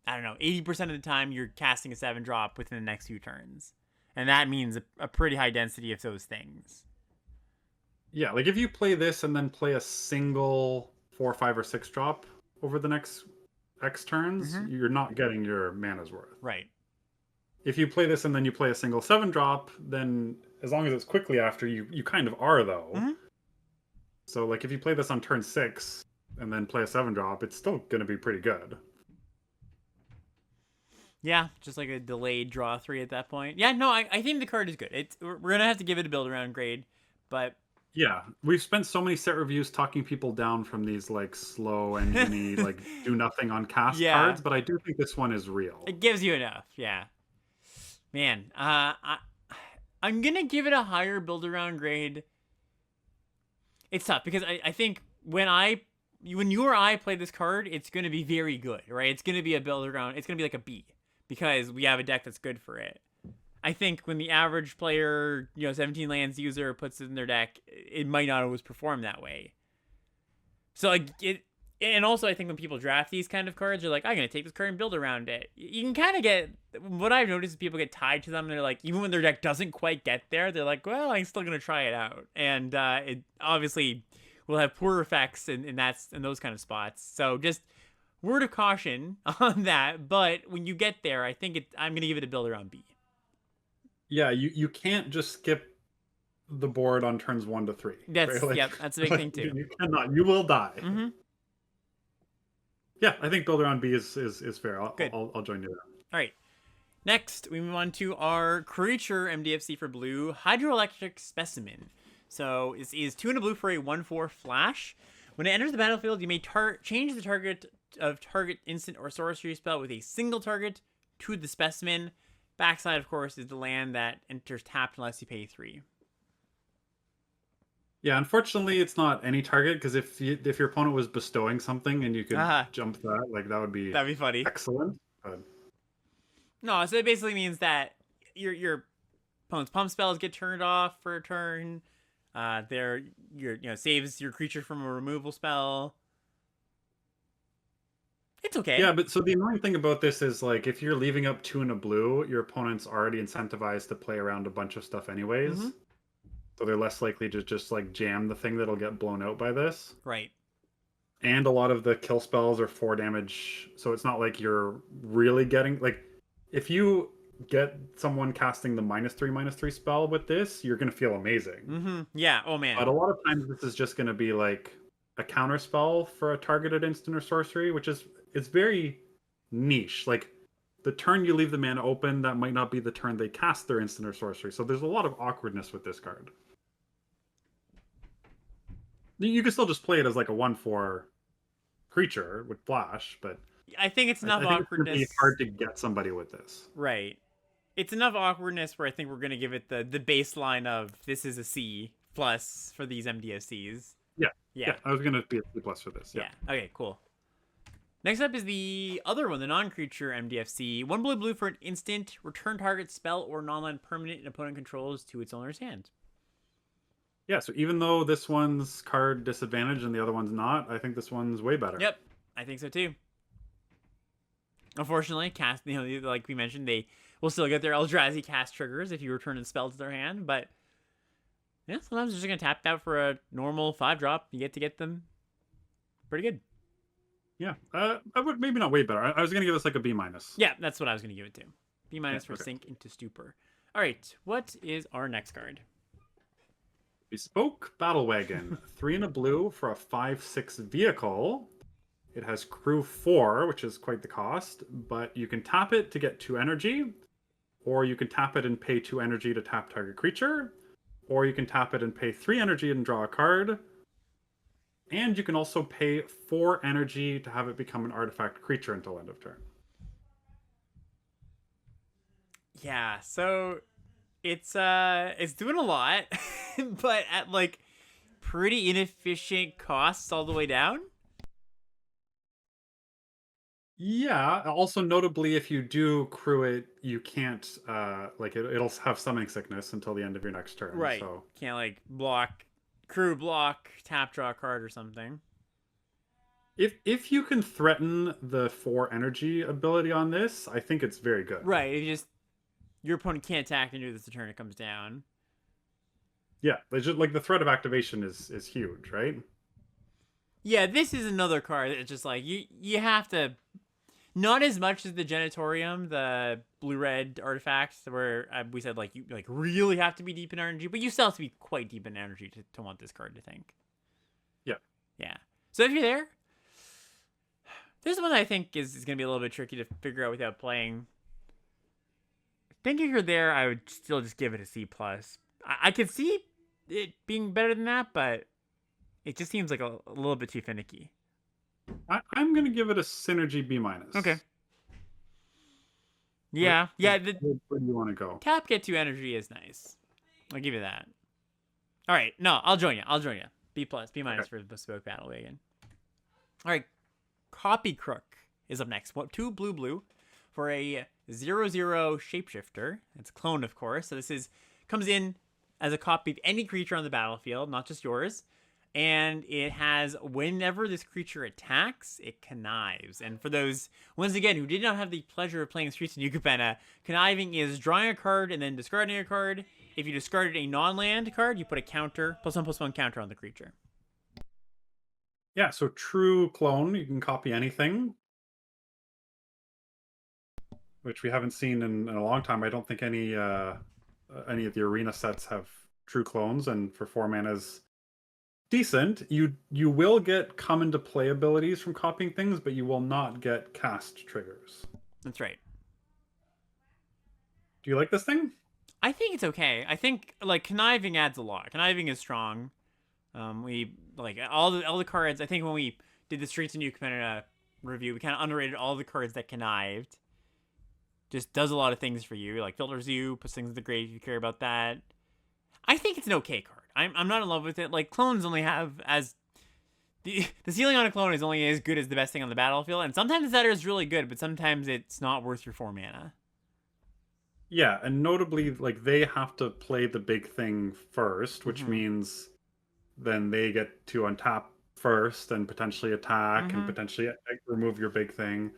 I don't know, 80% of the time you're casting a 7-drop within the next few turns. And that means a pretty high density of those things. Yeah, like if you play this and then play a single 4, 5, or 6 drop over the next X turns, Mm-hmm. you're not getting your mana's worth. Right. If you play this and then you play a single 7 drop, then as long as it's quickly after, you kind of are though. Mm-hmm. So like if you play this on turn 6 and then play a 7 drop, it's still going to be pretty good. Yeah, just like a delayed draw 3 at that point. Yeah, no, I think the card is good. We're going to have to give it a build around grade, but Yeah, we've spent so many set reviews talking people down from these like slow engine like do nothing on cast yeah, cards, but I do think this one is real. it gives you enough. Yeah. Man, I'm going to give it a higher build around grade. It's tough because I think when you or I play this card, it's going to be very good, right? It's going to be a build around. It's going to be like a B because we have a deck that's good for it. I think when the average player, 17 lands user puts it in their deck, it might not always perform that way. So like and also I think when people draft these kind of cards, they're like, I'm gonna take this card and build around it. You can kind of get what I've noticed is people get tied to them. And they're like, even when their deck doesn't quite get there, they're like, well, I'm still gonna try it out, and it obviously will have poor effects in those kind of spots. So just word of caution on that. But when you get there, I think I'm gonna give it a build around B. Yeah, you can't just skip the board on turns 1 to 3. Right? Like, Yep, that's a big thing too. you cannot. You will die. Mm-hmm. Yeah, I think build around B is fair. Good. I'll join you there. All right. Next, we move on to our creature MDFC for blue, Hydroelectric Specimen. So this is 2 and a blue for a 1/4 flash. When it enters the battlefield, you may change the target instant or sorcery spell with a single target to the specimen. Backside, of course, is the land that enters tapped unless you pay 3. Yeah, unfortunately, it's not any target because if your opponent was bestowing something and you could jump that, like that would be That'd be funny. excellent. But no, so it basically means that your opponent's pump spells get turned off for a turn. Saves your creature from a removal spell. It's okay. Yeah, but so the annoying thing about this is like if you're leaving up 2 and a blue, your opponent's already incentivized to play around a bunch of stuff anyways. Mm-hmm. So they're less likely to just like jam the thing that'll get blown out by this. Right. And a lot of the kill spells are 4 damage, so it's not like you're really getting like if you get someone casting the -3/-3 spell with this, you're gonna feel amazing. Mm-hmm. Yeah. Oh man. But a lot of times this is just gonna be like a counter spell for a targeted instant or sorcery, which is it's very niche. Like the turn you leave the mana open, that might not be the turn they cast their instant or sorcery. So there's a lot of awkwardness with this card. You can still just play it as like a 1/4 creature with flash, but I think it's enough I think awkwardness. it's hard to get somebody with this. Right. It's enough awkwardness where I think we're gonna give it the baseline of this is a C plus for these MDFCs. Yeah. I was gonna be a C plus for this. Yeah. Okay. Cool. Next up is the other one, the non-creature MDFC. 1 blue for an instant. Return target spell or non-land permanent an opponent controls to its owner's hand. Yeah, so even though this one's card disadvantage and the other one's not, I think this one's way better. Yep, I think so too. Unfortunately, like we mentioned, they will still get their Eldrazi cast triggers if you return a spell to their hand, but yeah, sometimes they're just gonna tap out for a normal 5-drop. You get them pretty good. Yeah, I would maybe not way better. I was gonna give this like a B minus. Yeah, that's what I was gonna give it to. B minus for okay. Sink into Stupor. All right, what is our next card? Bespoke Battle Wagon, 3 and a blue for a 5/6 vehicle. It has crew 4, which is quite the cost, but you can tap it to get 2 energy, or you can tap it and pay 2 energy to tap target creature, or you can tap it and pay 3 energy and draw a card, and you can also pay 4 energy to have it become an artifact creature until end of turn. Yeah, so it's doing a lot, but at like pretty inefficient costs all the way down. Yeah, also notably if you do crew it, you can't it'll have summoning sickness until the end of your next turn. Right. So Can't like crew block, tap draw a card or something. If you can threaten the 4 energy ability on this, I think it's very good. Right. If you just your opponent can't attack and do this the turn it comes down. Yeah, it's just like the threat of activation is huge, right? Yeah, this is another card that's just like you have to not as much as the Genitorium, the blue red artifacts, where we said like you like really have to be deep in energy, but you still have to be quite deep in energy to want this card. To think. Yeah. Yeah. So if you're there, there's one that I think is going to be a little bit tricky to figure out without playing. I think if you're there, I would still just give it a C plus. I could see it being better than that, but it just seems like a little bit too finicky. I'm gonna give it a synergy B Okay. minus. Yeah. Yeah. The Where do you want to go? tap get to energy is nice. I'll give you that. All right. No, I'll join you. I'll join you. B plus, B minus Okay. for Bespoke Battle Wagon. All right. Copy Crook is up next. What 2 blue for a 0/0 shapeshifter. It's a clone, of course. So this is comes in as a copy of any creature on the battlefield, not just yours. And it has whenever this creature attacks, it connives. And for those once again who did not have the pleasure of playing Streets of New Capenna, conniving is drawing a card and then discarding a card. If you discarded a non-land card, you put a counter +1/+1 counter on the creature. Yeah, so true clone, you can copy anything, which we haven't seen in a long time. I don't think any of the arena sets have true clones, and for 4 mana is decent. You will get come into play abilities from copying things, but you will not get cast triggers. That's right. Do you like this thing? I think it's okay. I think like conniving adds a lot. Conniving is strong. We like all the cards. I think when we did the Streets of New Capenna review, we kind of underrated all the cards that connived. Just does a lot of things for you. Like filters you, puts things in the grave if you care about that. I think it's an okay card. I'm not in love with it. Like clones only have as the ceiling on a clone is only as good as the best thing on the battlefield, and sometimes the setter is really good, but sometimes it's not worth your 4 mana. Yeah, and notably, like they have to play the big thing first, which Mhm. means then they get to untap first and potentially attack and Mhm. potentially remove your big thing.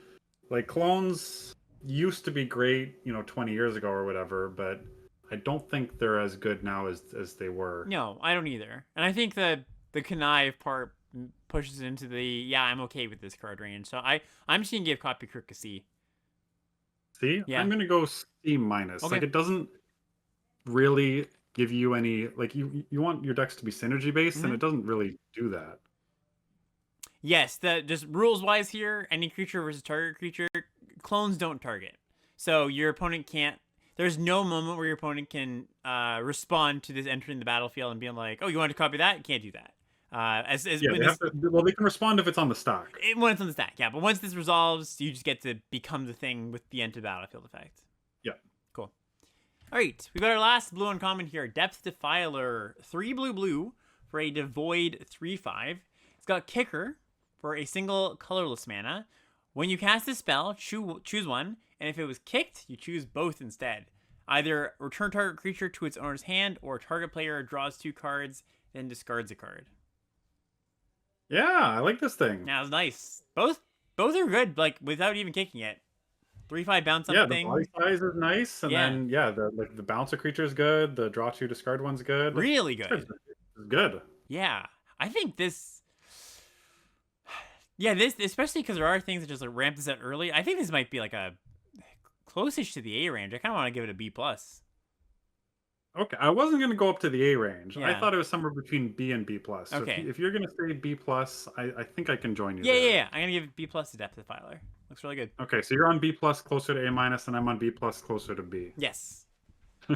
Like clones used to be great, 20 years ago or whatever, but I don't think they're as good now as they were. No, I don't either. And I think the connive part pushes into the yeah, I'm okay with this card range. So I'm just gonna give Copy Crook a C. See, Yeah. I'm gonna go C minus. Like Okay. it doesn't really give you any like you want your decks to be synergy based, and Hmm. it doesn't really do that. Yes, the just rules wise here, any creature versus target creature, clones don't target. So your opponent can't. There's no moment where your opponent can respond to this entering the battlefield and being like, "Oh, you want to copy that? You can't do that." As Yeah, when they have this to. Well, they can respond if it's on the stack. when it's on the stack, yeah. But once this resolves, you just get to become the thing with the enter battlefield effect. Yeah. Cool. All right, we got our last blue uncommon here. Depth Defiler, 3 blue for a devoid 3/5. It's got Kicker for a single colorless mana. When you cast a spell, choose one, and if it was kicked, you choose both instead. Either return target creature to its owner's hand, or target player draws 2 cards, then discards a card. Yeah, I like this thing. Now it's nice. Both are good, like without even kicking it. 3/5 bounce Yeah, the body something. size is nice, and Yeah, then yeah, the bouncer creature is good. The draw two discard one's good. really This card's good. good. Yeah, I think this. Yeah, this especially because there are things that just like ramp this up early. I think this might be like a close-ish to the A range. I kind of want to give it a B plus. Okay, I wasn't gonna go up to the A range. I Yeah. thought it was somewhere between B and B plus. So Okay. if you're gonna say B plus, I think I can join you Yeah, yeah, there. yeah. I'm gonna give B plus to Depth Defiler. Looks really good. Okay, so you're on B plus closer to A minus, and I'm on B plus closer to B. Yes.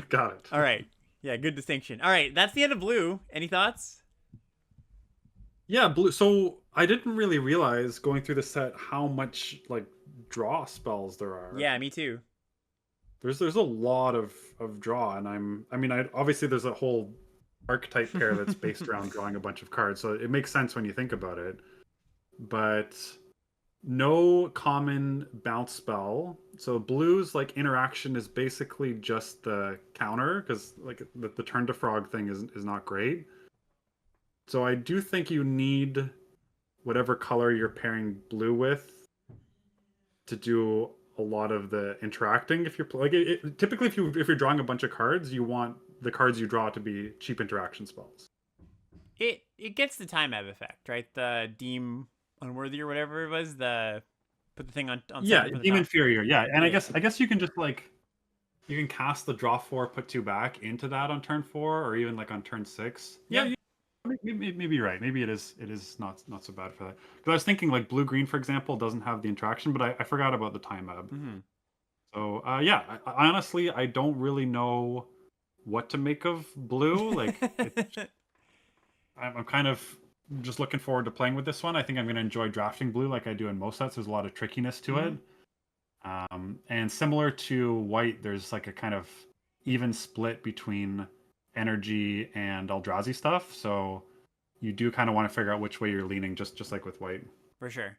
Got it. All right. Yeah, good distinction. All right, that's the end of blue. Any thoughts? Yeah, blue. So I didn't really realize going through the set how much like draw spells there are. Yeah, me too. There's a lot of draw, and obviously there's a whole archetype pair that's based around drawing a bunch of cards, so it makes sense when you think about it. But no common bounce spell. So blue's like interaction is basically just the counter because like the turn to frog thing is not great. So I do think you need whatever color you're pairing blue with to do a lot of the interacting. If you're like typically if you're drawing a bunch of cards, you want the cards you draw to be cheap interaction spells. It gets the time ebb effect, right? The deem unworthy or whatever it was. The put the thing on Yeah, second from the deem top. inferior. Yeah, and Yeah. I guess you can just like you can cast the draw 4, put 2 back into that on turn 4, or even like on turn 6. Yeah, Yeah. maybe you're right. Maybe it is not so bad for that. Because I was thinking like blue green, for example, doesn't have the interaction, but I forgot about the time ebb. Mm-hmm. So yeah, I honestly I don't really know what to make of blue. Like I'm kind of just looking forward to playing with this one. I think I'm going to enjoy drafting blue like I do in most sets. There's a lot of trickiness to Mm-hmm. it. And similar to white, there's like a kind of even split between energy and Eldrazi stuff. So you do kind of want to figure out which way you're leaning, just like with white. For sure.